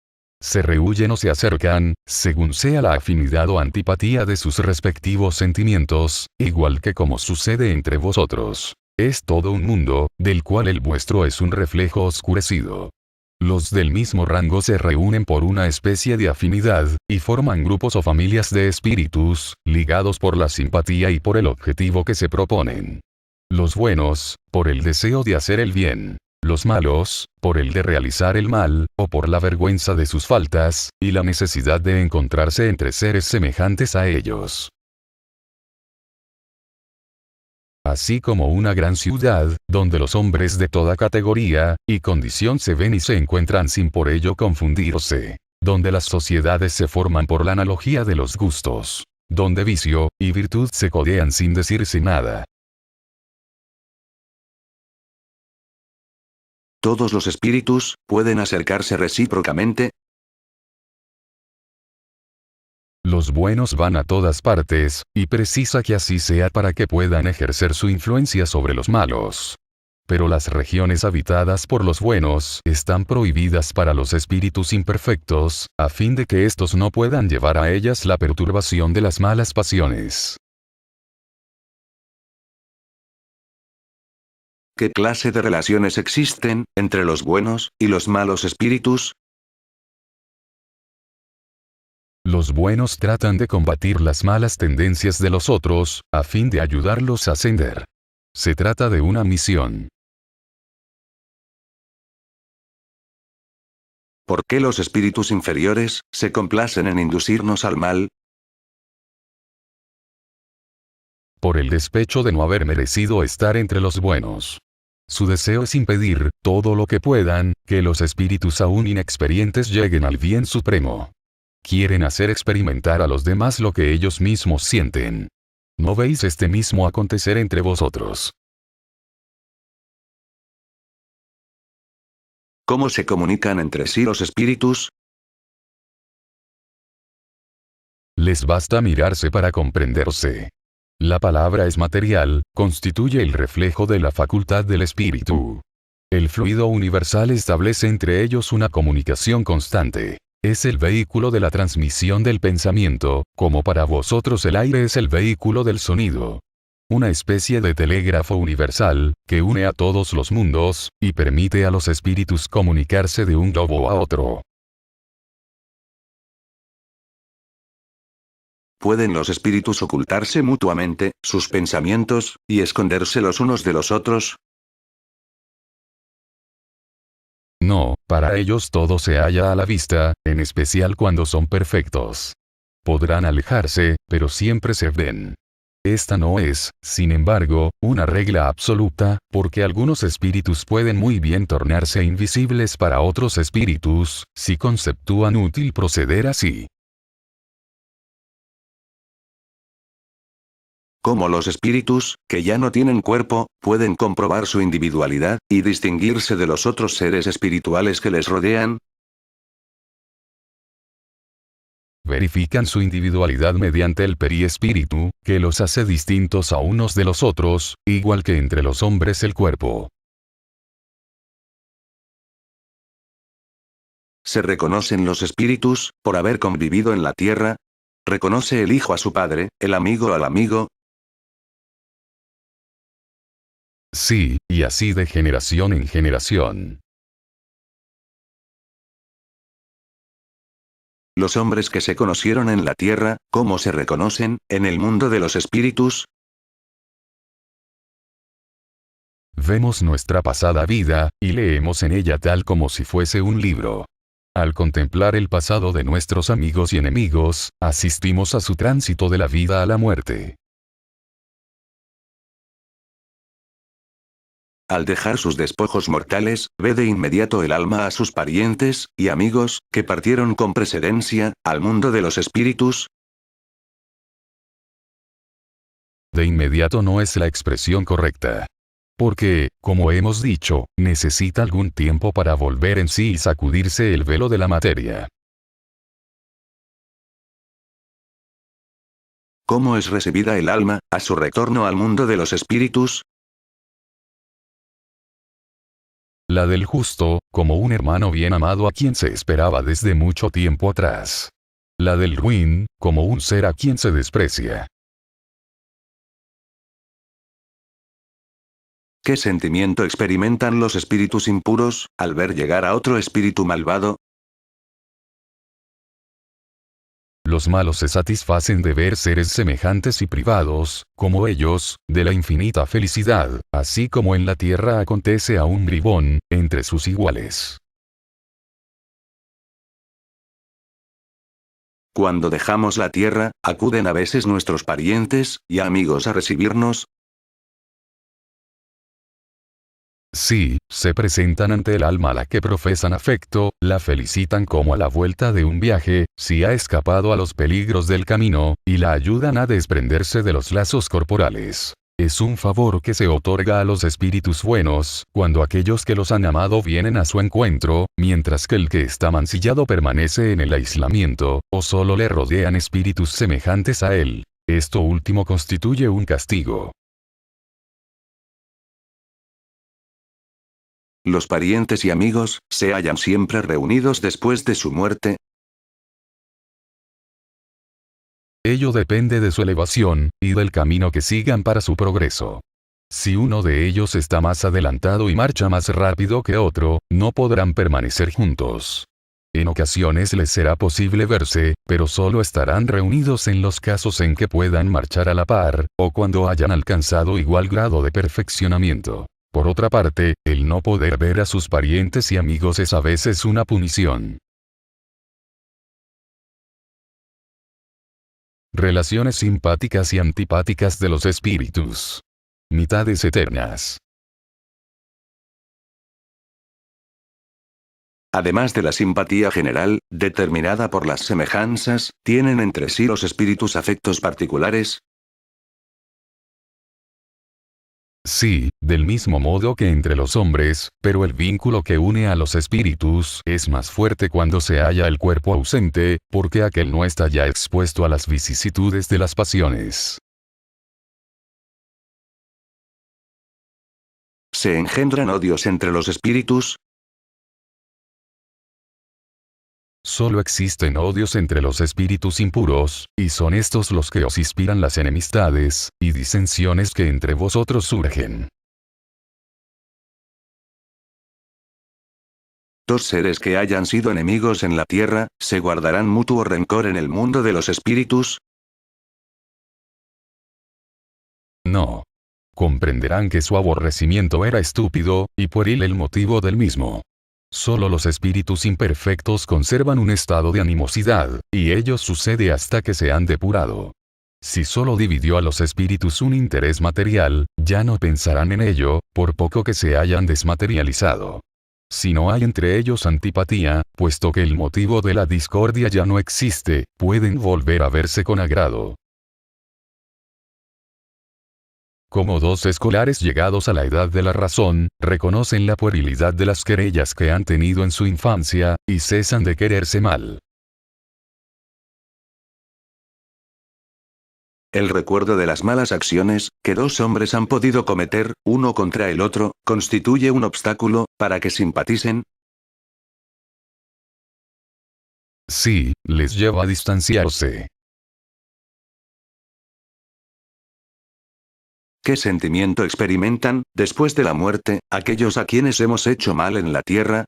Se rehuyen o se acercan, según sea la afinidad o antipatía de sus respectivos sentimientos, igual que como sucede entre vosotros. Es todo un mundo, del cual el vuestro es un reflejo oscurecido. Los del mismo rango se reúnen por una especie de afinidad, y forman grupos o familias de espíritus, ligados por la simpatía y por el objetivo que se proponen. Los buenos, por el deseo de hacer el bien. Los malos, por el de realizar el mal, o por la vergüenza de sus faltas, y la necesidad de encontrarse entre seres semejantes a ellos. Así como una gran ciudad, donde los hombres de toda categoría y condición se ven y se encuentran sin por ello confundirse. Donde las sociedades se forman por la analogía de los gustos. Donde vicio y virtud se codean sin decirse nada. ¿Todos los espíritus pueden acercarse recíprocamente? Los buenos van a todas partes, y precisa que así sea para que puedan ejercer su influencia sobre los malos. Pero las regiones habitadas por los buenos están prohibidas para los espíritus imperfectos, a fin de que éstos no puedan llevar a ellas la perturbación de las malas pasiones. ¿Qué clase de relaciones existen entre los buenos y los malos espíritus? Los buenos tratan de combatir las malas tendencias de los otros, a fin de ayudarlos a ascender. Se trata de una misión. ¿Por qué los espíritus inferiores se complacen en inducirnos al mal? Por el despecho de no haber merecido estar entre los buenos. Su deseo es impedir, todo lo que puedan, que los espíritus aún inexperientes lleguen al bien supremo. Quieren hacer experimentar a los demás lo que ellos mismos sienten. ¿No veis este mismo acontecer entre vosotros? ¿Cómo se comunican entre sí los espíritus? Les basta mirarse para comprenderse. La palabra es material, constituye el reflejo de la facultad del espíritu. El fluido universal establece entre ellos una comunicación constante. Es el vehículo de la transmisión del pensamiento, como para vosotros el aire es el vehículo del sonido. Una especie de telégrafo universal, que une a todos los mundos, y permite a los espíritus comunicarse de un globo a otro. ¿Pueden los espíritus ocultarse mutuamente, sus pensamientos, y esconderse los unos de los otros? No, para ellos todo se halla a la vista, en especial cuando son perfectos. Podrán alejarse, pero siempre se ven. Esta no es, sin embargo, una regla absoluta, porque algunos espíritus pueden muy bien tornarse invisibles para otros espíritus, si conceptúan útil proceder así. ¿Cómo los espíritus, que ya no tienen cuerpo, pueden comprobar su individualidad, y distinguirse de los otros seres espirituales que les rodean? Verifican su individualidad mediante el periespíritu, que los hace distintos a unos de los otros, igual que entre los hombres el cuerpo. ¿Se reconocen los espíritus, por haber convivido en la tierra? ¿Reconoce el hijo a su padre, el amigo al amigo? Sí, y así de generación en generación. Los hombres que se conocieron en la tierra, ¿cómo se reconocen, en el mundo de los espíritus? Vemos nuestra pasada vida, y leemos en ella tal como si fuese un libro. Al contemplar el pasado de nuestros amigos y enemigos, asistimos a su tránsito de la vida a la muerte. Al dejar sus despojos mortales, ve de inmediato el alma a sus parientes y amigos, que partieron con precedencia, al mundo de los espíritus. De inmediato no es la expresión correcta. Porque, como hemos dicho, necesita algún tiempo para volver en sí y sacudirse el velo de la materia. ¿Cómo es recibida el alma, a su retorno al mundo de los espíritus? La del justo, como un hermano bien amado a quien se esperaba desde mucho tiempo atrás. La del ruin, como un ser a quien se desprecia. ¿Qué sentimiento experimentan los espíritus impuros, al ver llegar a otro espíritu malvado? Los malos se satisfacen de ver seres semejantes y privados, como ellos, de la infinita felicidad, así como en la tierra acontece a un bribón, entre sus iguales. Cuando dejamos la tierra, acuden a veces nuestros parientes y amigos a recibirnos. Sí, se presentan ante el alma a la que profesan afecto, la felicitan como a la vuelta de un viaje, si ha escapado a los peligros del camino, y la ayudan a desprenderse de los lazos corporales. Es un favor que se otorga a los espíritus buenos, cuando aquellos que los han amado vienen a su encuentro, mientras que el que está mancillado permanece en el aislamiento, o solo le rodean espíritus semejantes a él. Esto último constituye un castigo. Los parientes y amigos, ¿se hallan siempre reunidos después de su muerte? Ello depende de su elevación, y del camino que sigan para su progreso. Si uno de ellos está más adelantado y marcha más rápido que otro, no podrán permanecer juntos. En ocasiones les será posible verse, pero solo estarán reunidos en los casos en que puedan marchar a la par, o cuando hayan alcanzado igual grado de perfeccionamiento. Por otra parte, el no poder ver a sus parientes y amigos es a veces una punición. Relaciones simpáticas y antipáticas de los espíritus. Mitades eternas. Además de la simpatía general, determinada por las semejanzas, ¿tienen entre sí los espíritus afectos particulares? Sí, del mismo modo que entre los hombres, pero el vínculo que une a los espíritus es más fuerte cuando se halla el cuerpo ausente, porque aquel no está ya expuesto a las vicisitudes de las pasiones. ¿Se engendran odios entre los espíritus? Solo existen odios entre los espíritus impuros, y son estos los que os inspiran las enemistades y disensiones que entre vosotros surgen. Dos seres que hayan sido enemigos en la tierra, ¿se guardarán mutuo rencor en el mundo de los espíritus? No. Comprenderán que su aborrecimiento era estúpido, y pueril el motivo del mismo. Solo los espíritus imperfectos conservan un estado de animosidad, y ello sucede hasta que se han depurado. Si solo dividió a los espíritus un interés material, ya no pensarán en ello, por poco que se hayan desmaterializado. Si no hay entre ellos antipatía, puesto que el motivo de la discordia ya no existe, pueden volver a verse con agrado. Como dos escolares llegados a la edad de la razón, reconocen la puerilidad de las querellas que han tenido en su infancia, y cesan de quererse mal. El recuerdo de las malas acciones, que dos hombres han podido cometer, uno contra el otro, constituye un obstáculo, para que simpaticen. Sí, les lleva a distanciarse. ¿Qué sentimiento experimentan, después de la muerte, aquellos a quienes hemos hecho mal en la tierra?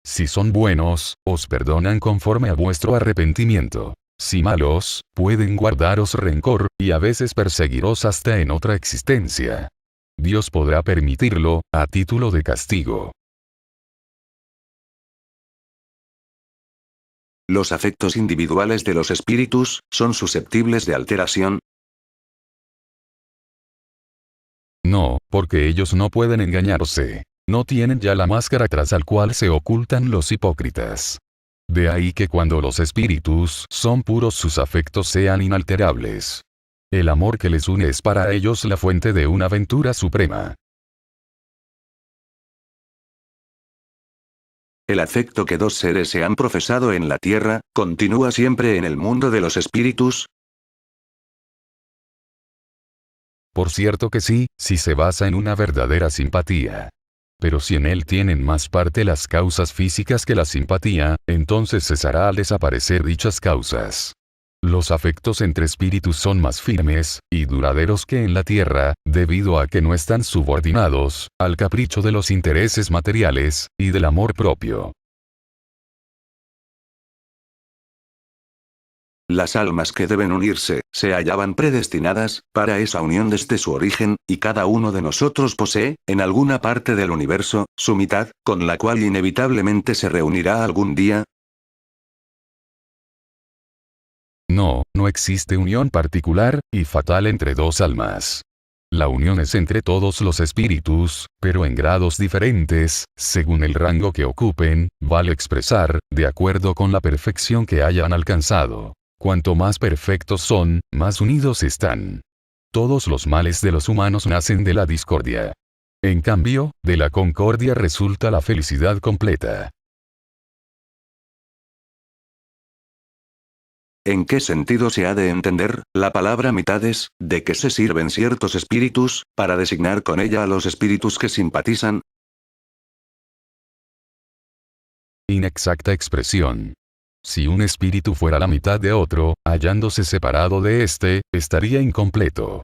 Si son buenos, os perdonan conforme a vuestro arrepentimiento. Si malos, pueden guardaros rencor, y a veces perseguiros hasta en otra existencia. Dios podrá permitirlo, a título de castigo. ¿Los afectos individuales de los espíritus son susceptibles de alteración? No, porque ellos no pueden engañarse. No tienen ya la máscara tras al cual se ocultan los hipócritas. De ahí que cuando los espíritus son puros sus afectos sean inalterables. El amor que les une es para ellos la fuente de una aventura suprema. El afecto que dos seres se han profesado en la tierra, ¿continúa siempre en el mundo de los espíritus? Por cierto que sí, si se basa en una verdadera simpatía. Pero si en él tienen más parte las causas físicas que la simpatía, entonces cesará al desaparecer dichas causas. Los afectos entre espíritus son más firmes y duraderos que en la tierra, debido a que no están subordinados al capricho de los intereses materiales y del amor propio. Las almas que deben unirse, se hallaban predestinadas, para esa unión desde su origen, y cada uno de nosotros posee, en alguna parte del universo, su mitad, con la cual inevitablemente se reunirá algún día. No, no existe unión particular y fatal entre dos almas. La unión es entre todos los espíritus, pero en grados diferentes, según el rango que ocupen, vale expresar, de acuerdo con la perfección que hayan alcanzado. Cuanto más perfectos son, más unidos están. Todos los males de los humanos nacen de la discordia. En cambio, de la concordia resulta la felicidad completa. ¿En qué sentido se ha de entender la palabra mitades, de que se sirven ciertos espíritus, para designar con ella a los espíritus que simpatizan? Inexacta expresión. Si un espíritu fuera la mitad de otro, hallándose separado de éste, estaría incompleto.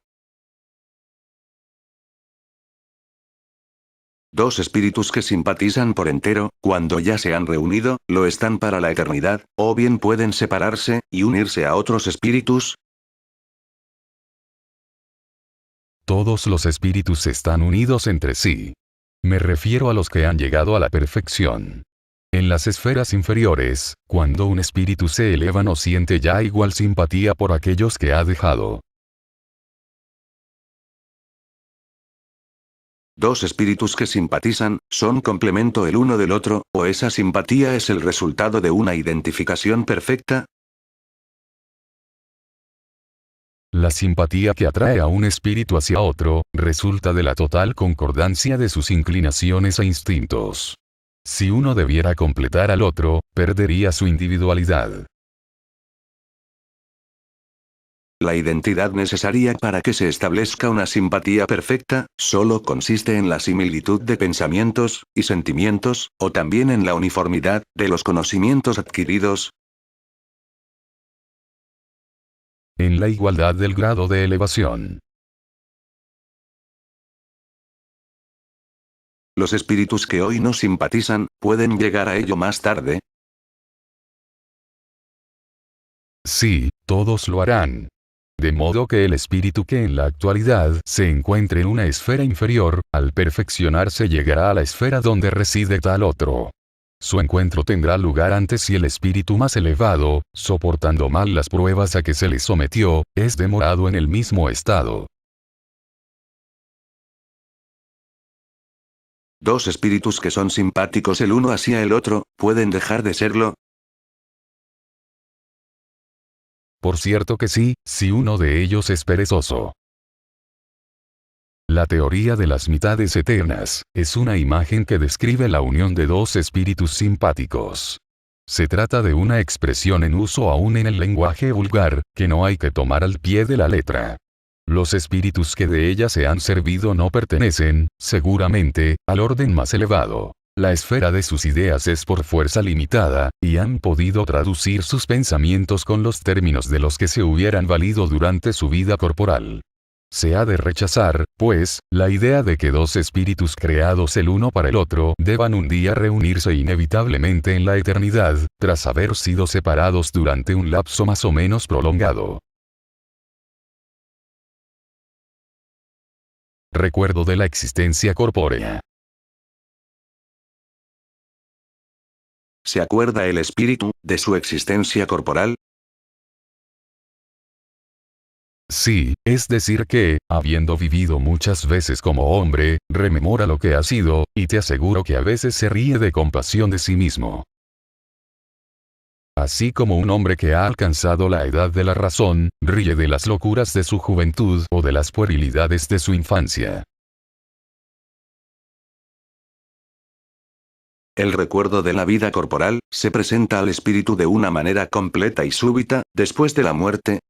Dos espíritus que simpatizan por entero, cuando ya se han reunido, lo están para la eternidad, o bien pueden separarse, y unirse a otros espíritus. Todos los espíritus están unidos entre sí. Me refiero a los que han llegado a la perfección. En las esferas inferiores, cuando un espíritu se eleva no siente ya igual simpatía por aquellos que ha dejado. Dos espíritus que simpatizan, son complemento el uno del otro, o esa simpatía es el resultado de una identificación perfecta. La simpatía que atrae a un espíritu hacia otro, resulta de la total concordancia de sus inclinaciones e instintos. Si uno debiera completar al otro, perdería su individualidad. La identidad necesaria para que se establezca una simpatía perfecta, solo consiste en la similitud de pensamientos y sentimientos, o también en la uniformidad de los conocimientos adquiridos. En la igualdad del grado de elevación. Los espíritus que hoy no simpatizan, ¿pueden llegar a ello más tarde? Sí, todos lo harán. De modo que el espíritu que en la actualidad se encuentre en una esfera inferior, al perfeccionarse llegará a la esfera donde reside tal otro. Su encuentro tendrá lugar antes si el espíritu más elevado, soportando mal las pruebas a que se le sometió, es demorado en el mismo estado. ¿Dos espíritus que son simpáticos el uno hacia el otro, pueden dejar de serlo? Por cierto que sí, si uno de ellos es perezoso. La teoría de las mitades eternas es una imagen que describe la unión de dos espíritus simpáticos. Se trata de una expresión en uso aún en el lenguaje vulgar, que no hay que tomar al pie de la letra. Los espíritus que de ella se han servido no pertenecen, seguramente, al orden más elevado. La esfera de sus ideas es por fuerza limitada, y han podido traducir sus pensamientos con los términos de los que se hubieran valido durante su vida corporal. Se ha de rechazar, pues, la idea de que dos espíritus creados el uno para el otro deban un día reunirse inevitablemente en la eternidad, tras haber sido separados durante un lapso más o menos prolongado. Recuerdo de la existencia corpórea. ¿Se acuerda el espíritu de su existencia corporal? Sí, es decir que, habiendo vivido muchas veces como hombre, rememora lo que ha sido, y te aseguro que a veces se ríe de compasión de sí mismo. Así como un hombre que ha alcanzado la edad de la razón, ríe de las locuras de su juventud o de las puerilidades de su infancia. El recuerdo de la vida corporal, se presenta al espíritu de una manera completa y súbita, después de la muerte.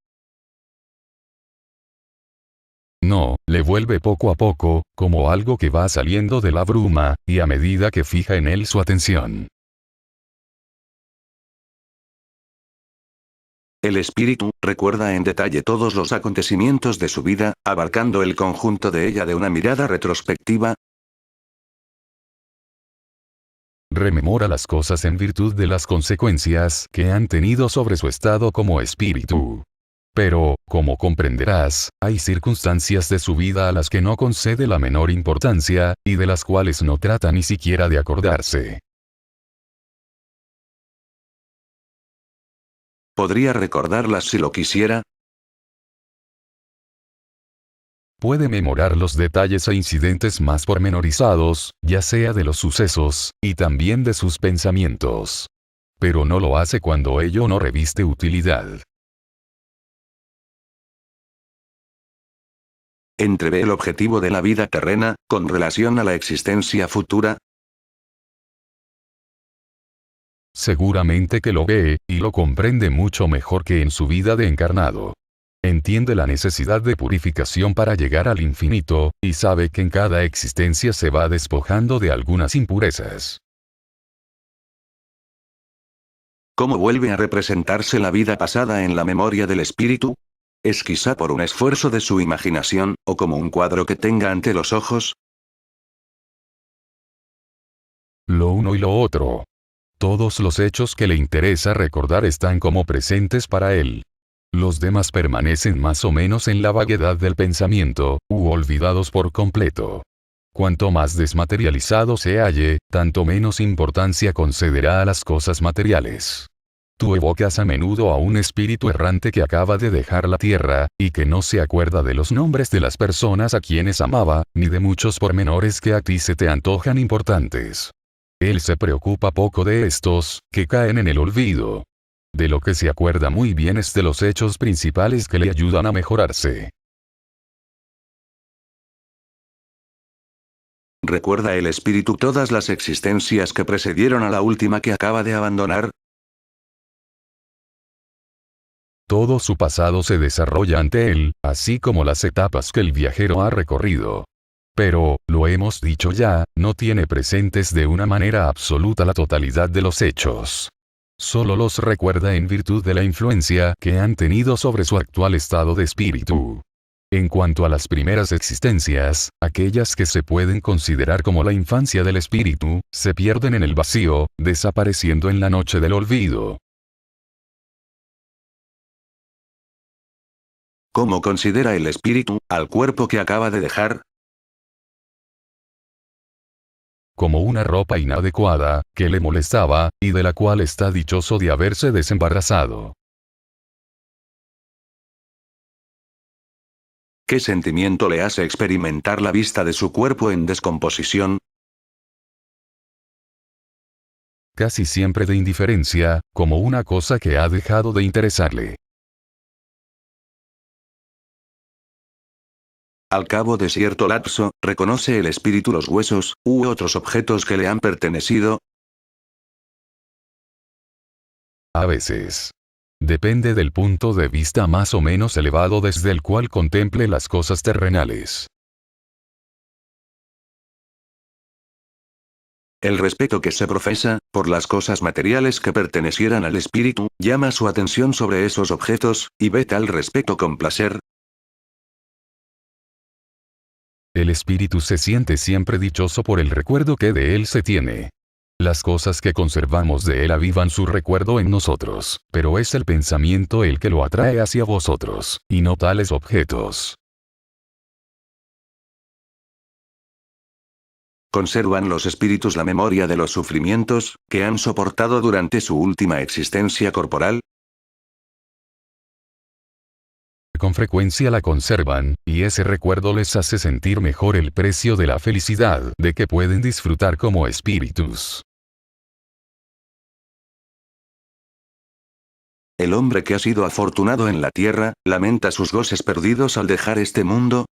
No, le vuelve poco a poco, como algo que va saliendo de la bruma, y a medida que fija en él su atención. El espíritu recuerda en detalle todos los acontecimientos de su vida, abarcando el conjunto de ella de una mirada retrospectiva. Rememora las cosas en virtud de las consecuencias que han tenido sobre su estado como espíritu. Pero, como comprenderás, hay circunstancias de su vida a las que no concede la menor importancia, y de las cuales no trata ni siquiera de acordarse. ¿Podría recordarlas si lo quisiera? Puede memorar los detalles e incidentes más pormenorizados, ya sea de los sucesos, y también de sus pensamientos. Pero no lo hace cuando ello no reviste utilidad. ¿Entrevé el objetivo de la vida terrena, con relación a la existencia futura? Seguramente que lo ve, y lo comprende mucho mejor que en su vida de encarnado. Entiende la necesidad de purificación para llegar al infinito, y sabe que en cada existencia se va despojando de algunas impurezas. ¿Cómo vuelve a representarse la vida pasada en la memoria del espíritu? ¿Es quizá por un esfuerzo de su imaginación, o como un cuadro que tenga ante los ojos? Lo uno y lo otro. Todos los hechos que le interesa recordar están como presentes para él. Los demás permanecen más o menos en la vaguedad del pensamiento, u olvidados por completo. Cuanto más desmaterializado se halle, tanto menos importancia concederá a las cosas materiales. Tú evocas a menudo a un espíritu errante que acaba de dejar la tierra, y que no se acuerda de los nombres de las personas a quienes amaba, ni de muchos pormenores que a ti se te antojan importantes. Él se preocupa poco de estos, que caen en el olvido. De lo que se acuerda muy bien es de los hechos principales que le ayudan a mejorarse. ¿Recuerda el espíritu todas las existencias que precedieron a la última que acaba de abandonar? Todo su pasado se desarrolla ante él, así como las etapas que el viajero ha recorrido. Pero, lo hemos dicho ya, no tiene presentes de una manera absoluta la totalidad de los hechos. Solo los recuerda en virtud de la influencia que han tenido sobre su actual estado de espíritu. En cuanto a las primeras existencias, aquellas que se pueden considerar como la infancia del espíritu, se pierden en el vacío, desapareciendo en la noche del olvido. ¿Cómo considera el espíritu al cuerpo que acaba de dejar? Como una ropa inadecuada, que le molestaba, y de la cual está dichoso de haberse desembarazado. ¿Qué sentimiento le hace experimentar la vista de su cuerpo en descomposición? Casi siempre de indiferencia, como una cosa que ha dejado de interesarle. Al cabo de cierto lapso, ¿reconoce el espíritu los huesos, u otros objetos que le han pertenecido? A veces. Depende del punto de vista más o menos elevado desde el cual contemple las cosas terrenales. El respeto que se profesa, por las cosas materiales que pertenecieran al espíritu, llama su atención sobre esos objetos, y ve tal respeto con placer. El espíritu se siente siempre dichoso por el recuerdo que de él se tiene. Las cosas que conservamos de él avivan su recuerdo en nosotros, pero es el pensamiento el que lo atrae hacia vosotros, y no tales objetos. ¿Conservan los espíritus la memoria de los sufrimientos que han soportado durante su última existencia corporal? Con frecuencia la conservan, y ese recuerdo les hace sentir mejor el precio de la felicidad de que pueden disfrutar como espíritus. El hombre que ha sido afortunado en la tierra, lamenta sus goces perdidos al dejar este mundo.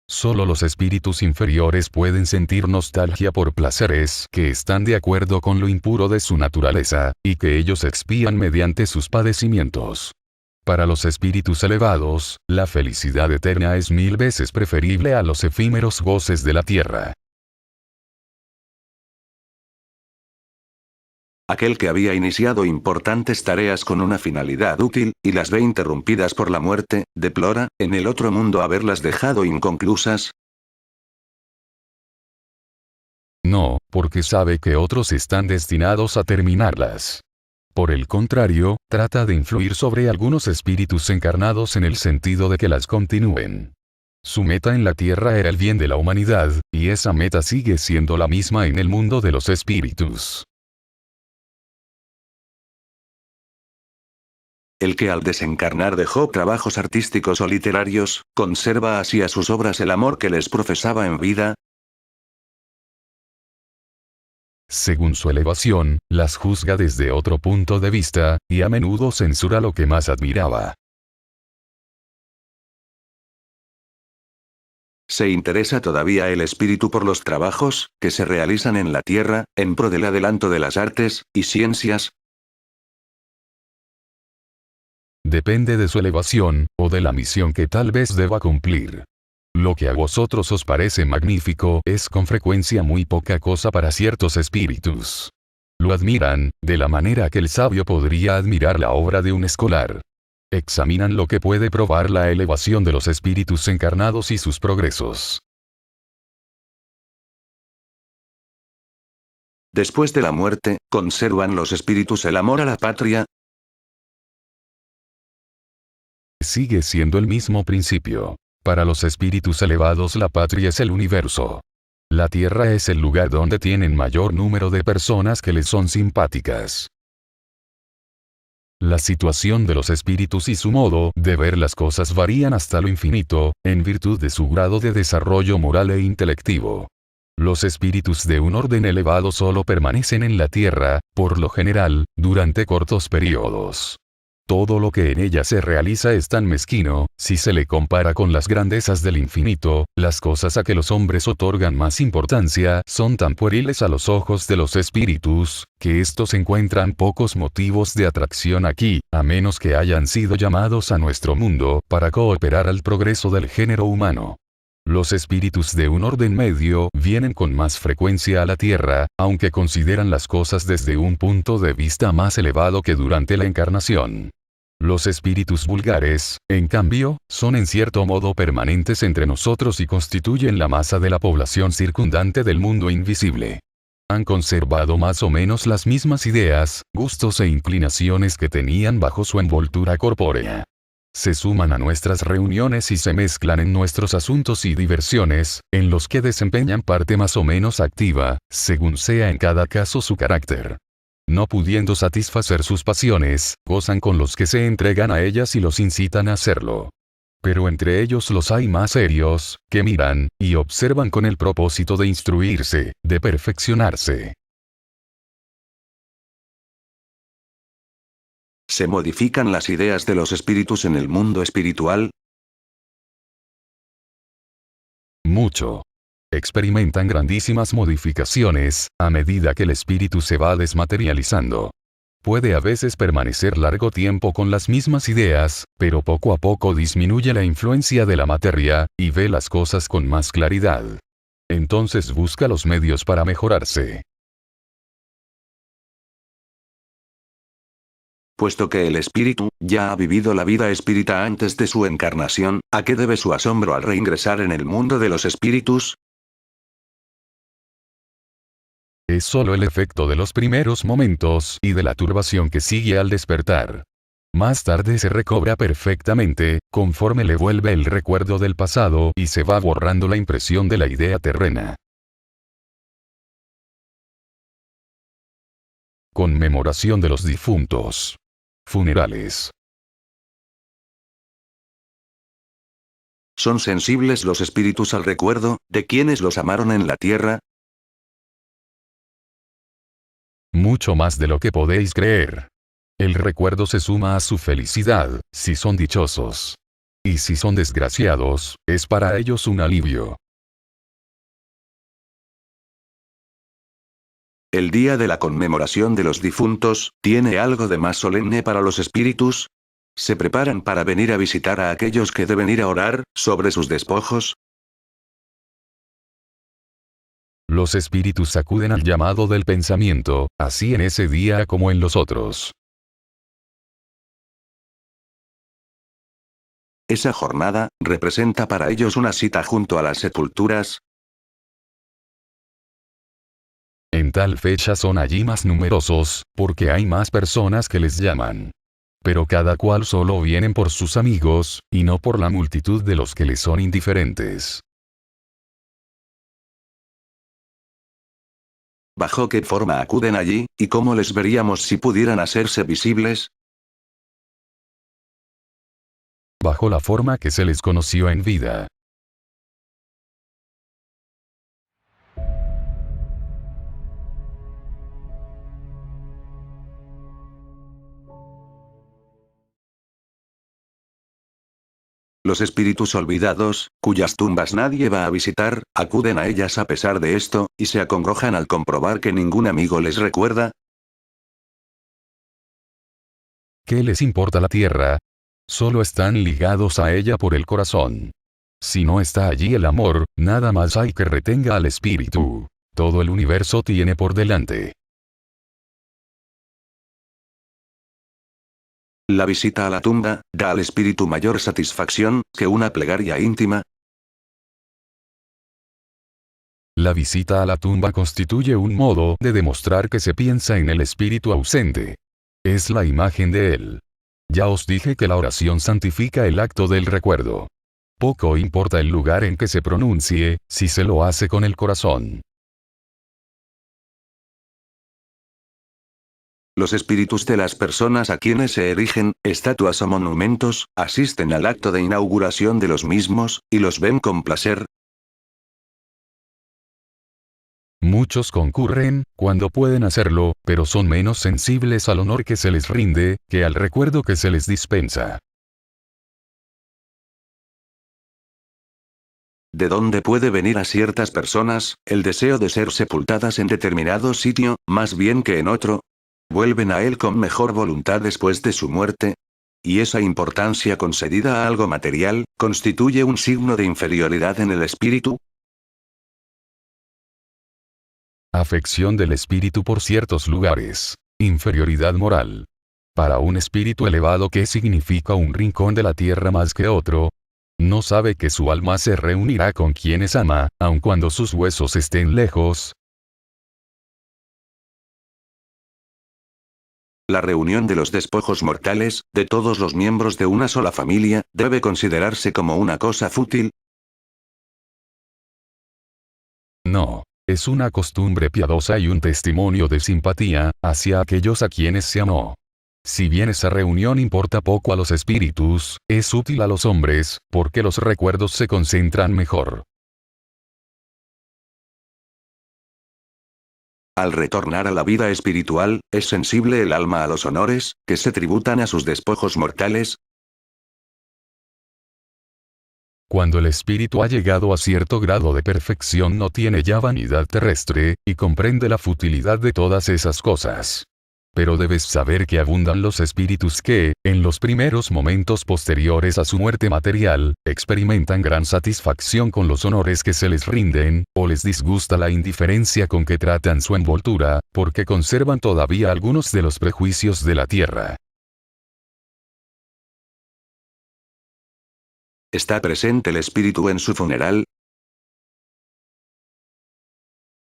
Solo los espíritus inferiores pueden sentir nostalgia por placeres que están de acuerdo con lo impuro de su naturaleza, y que ellos expían mediante sus padecimientos. Para los espíritus elevados, la felicidad eterna es 1000 veces preferible a los efímeros goces de la tierra. Aquel que había iniciado importantes tareas con una finalidad útil, y las ve interrumpidas por la muerte, deplora, en el otro mundo haberlas dejado inconclusas. No, porque sabe que otros están destinados a terminarlas. Por el contrario, trata de influir sobre algunos espíritus encarnados en el sentido de que las continúen. Su meta en la tierra era el bien de la humanidad, y esa meta sigue siendo la misma en el mundo de los espíritus. El que al desencarnar dejó trabajos artísticos o literarios, ¿conserva hacia sus obras el amor que les profesaba en vida? Según su elevación, las juzga desde otro punto de vista, y a menudo censura lo que más admiraba. ¿Se interesa todavía el espíritu por los trabajos que se realizan en la tierra, en pro del adelanto de las artes y ciencias? Depende de su elevación, o de la misión que tal vez deba cumplir. Lo que a vosotros os parece magnífico es con frecuencia muy poca cosa para ciertos espíritus. Lo admiran, de la manera que el sabio podría admirar la obra de un escolar. Examinan lo que puede probar la elevación de los espíritus encarnados y sus progresos. Después de la muerte, ¿conservan los espíritus el amor a la patria? Sigue siendo el mismo principio. Para los espíritus elevados la patria es el universo. La tierra es el lugar donde tienen mayor número de personas que les son simpáticas. La situación de los espíritus y su modo de ver las cosas varían hasta lo infinito, en virtud de su grado de desarrollo moral e intelectivo. Los espíritus de un orden elevado solo permanecen en la Tierra, por lo general, durante cortos periodos. Todo lo que en ella se realiza es tan mezquino, si se le compara con las grandezas del infinito, las cosas a que los hombres otorgan más importancia son tan pueriles a los ojos de los espíritus, que estos encuentran pocos motivos de atracción aquí, a menos que hayan sido llamados a nuestro mundo para cooperar al progreso del género humano. Los espíritus de un orden medio vienen con más frecuencia a la Tierra, aunque consideran las cosas desde un punto de vista más elevado que durante la encarnación. Los espíritus vulgares, en cambio, son en cierto modo permanentes entre nosotros y constituyen la masa de la población circundante del mundo invisible. Han conservado más o menos las mismas ideas, gustos e inclinaciones que tenían bajo su envoltura corpórea. Se suman a nuestras reuniones y se mezclan en nuestros asuntos y diversiones, en los que desempeñan parte más o menos activa, según sea en cada caso su carácter. No pudiendo satisfacer sus pasiones, gozan con los que se entregan a ellas y los incitan a hacerlo. Pero entre ellos los hay más serios, que miran, y observan con el propósito de instruirse, de perfeccionarse. ¿Se modifican las ideas de los espíritus en el mundo espiritual? Mucho. Experimentan grandísimas modificaciones, a medida que el espíritu se va desmaterializando. Puede a veces permanecer largo tiempo con las mismas ideas, pero poco a poco disminuye la influencia de la materia, y ve las cosas con más claridad. Entonces busca los medios para mejorarse. Puesto que el espíritu ya ha vivido la vida espírita antes de su encarnación, ¿a qué debe su asombro al reingresar en el mundo de los espíritus? Es solo el efecto de los primeros momentos y de la turbación que sigue al despertar. Más tarde se recobra perfectamente, conforme le vuelve el recuerdo del pasado y se va borrando la impresión de la idea terrena. Conmemoración de los difuntos. Funerales. ¿Son sensibles los espíritus al recuerdo de quienes los amaron en la tierra? Mucho más de lo que podéis creer. El recuerdo se suma a su felicidad, si son dichosos. Y si son desgraciados, es para ellos un alivio. ¿El día de la conmemoración de los difuntos tiene algo de más solemne para los espíritus? ¿Se preparan para venir a visitar a aquellos que deben ir a orar sobre sus despojos? Los espíritus acuden al llamado del pensamiento, así en ese día como en los otros. Esa jornada representa para ellos una cita junto a las sepulturas. En tal fecha son allí más numerosos, porque hay más personas que les llaman. Pero cada cual solo vienen por sus amigos, y no por la multitud de los que les son indiferentes. ¿Bajo qué forma acuden allí, y cómo les veríamos si pudieran hacerse visibles? Bajo la forma que se les conoció en vida. Los espíritus olvidados, cuyas tumbas nadie va a visitar, acuden a ellas a pesar de esto, y se acongojan al comprobar que ningún amigo les recuerda. ¿Qué les importa la tierra? Solo están ligados a ella por el corazón. Si no está allí el amor, nada más hay que retenga al espíritu. Todo el universo tiene por delante. La visita a la tumba da al espíritu mayor satisfacción que una plegaria íntima. La visita a la tumba constituye un modo de demostrar que se piensa en el espíritu ausente. Es la imagen de él. Ya os dije que la oración santifica el acto del recuerdo. Poco importa el lugar en que se pronuncie, si se lo hace con el corazón. Los espíritus de las personas a quienes se erigen estatuas o monumentos, asisten al acto de inauguración de los mismos, y los ven con placer. Muchos concurren, cuando pueden hacerlo, pero son menos sensibles al honor que se les rinde, que al recuerdo que se les dispensa. ¿De dónde puede venir a ciertas personas el deseo de ser sepultadas en determinado sitio, más bien que en otro? ¿Vuelven a él con mejor voluntad después de su muerte? ¿Y esa importancia concedida a algo material, constituye un signo de inferioridad en el espíritu? Afección del espíritu por ciertos lugares. Inferioridad moral. Para un espíritu elevado, ¿qué significa un rincón de la tierra más que otro? ¿No sabe que su alma se reunirá con quienes ama, aun cuando sus huesos estén lejos? La reunión de los despojos mortales, de todos los miembros de una sola familia, debe considerarse como una cosa fútil. No. Es una costumbre piadosa y un testimonio de simpatía hacia aquellos a quienes se amó. Si bien esa reunión importa poco a los espíritus, es útil a los hombres, porque los recuerdos se concentran mejor. Al retornar a la vida espiritual, ¿es sensible el alma a los honores que se tributan a sus despojos mortales? Cuando el espíritu ha llegado a cierto grado de perfección, no tiene ya vanidad terrestre, y comprende la futilidad de todas esas cosas. Pero debes saber que abundan los espíritus que, en los primeros momentos posteriores a su muerte material, experimentan gran satisfacción con los honores que se les rinden, o les disgusta la indiferencia con que tratan su envoltura, porque conservan todavía algunos de los prejuicios de la tierra. ¿Está presente el espíritu en su funeral?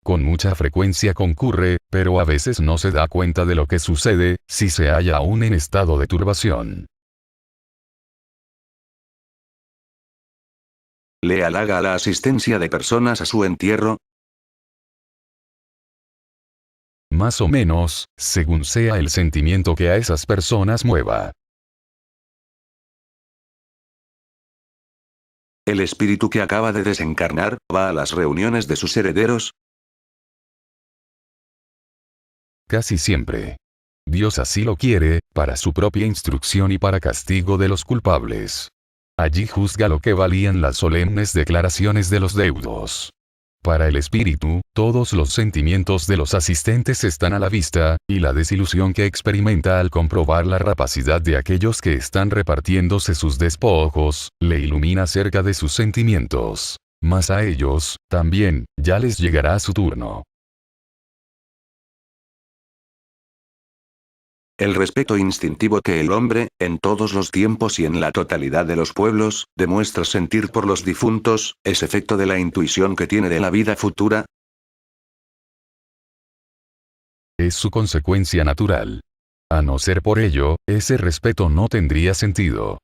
Con mucha frecuencia concurre, pero a veces no se da cuenta de lo que sucede, si se halla aún en estado de turbación. ¿Le halaga la asistencia de personas a su entierro? Más o menos, según sea el sentimiento que a esas personas mueva. ¿El espíritu que acaba de desencarnar va a las reuniones de sus herederos? Casi siempre. Dios así lo quiere, para su propia instrucción y para castigo de los culpables. Allí juzga lo que valían las solemnes declaraciones de los deudos. Para el espíritu, todos los sentimientos de los asistentes están a la vista, y la desilusión que experimenta al comprobar la rapacidad de aquellos que están repartiéndose sus despojos, le ilumina acerca de sus sentimientos. Mas a ellos, también, ya les llegará su turno. El respeto instintivo que el hombre, en todos los tiempos y en la totalidad de los pueblos, demuestra sentir por los difuntos, ¿es efecto de la intuición que tiene de la vida futura? Es su consecuencia natural. A no ser por ello, ese respeto no tendría sentido.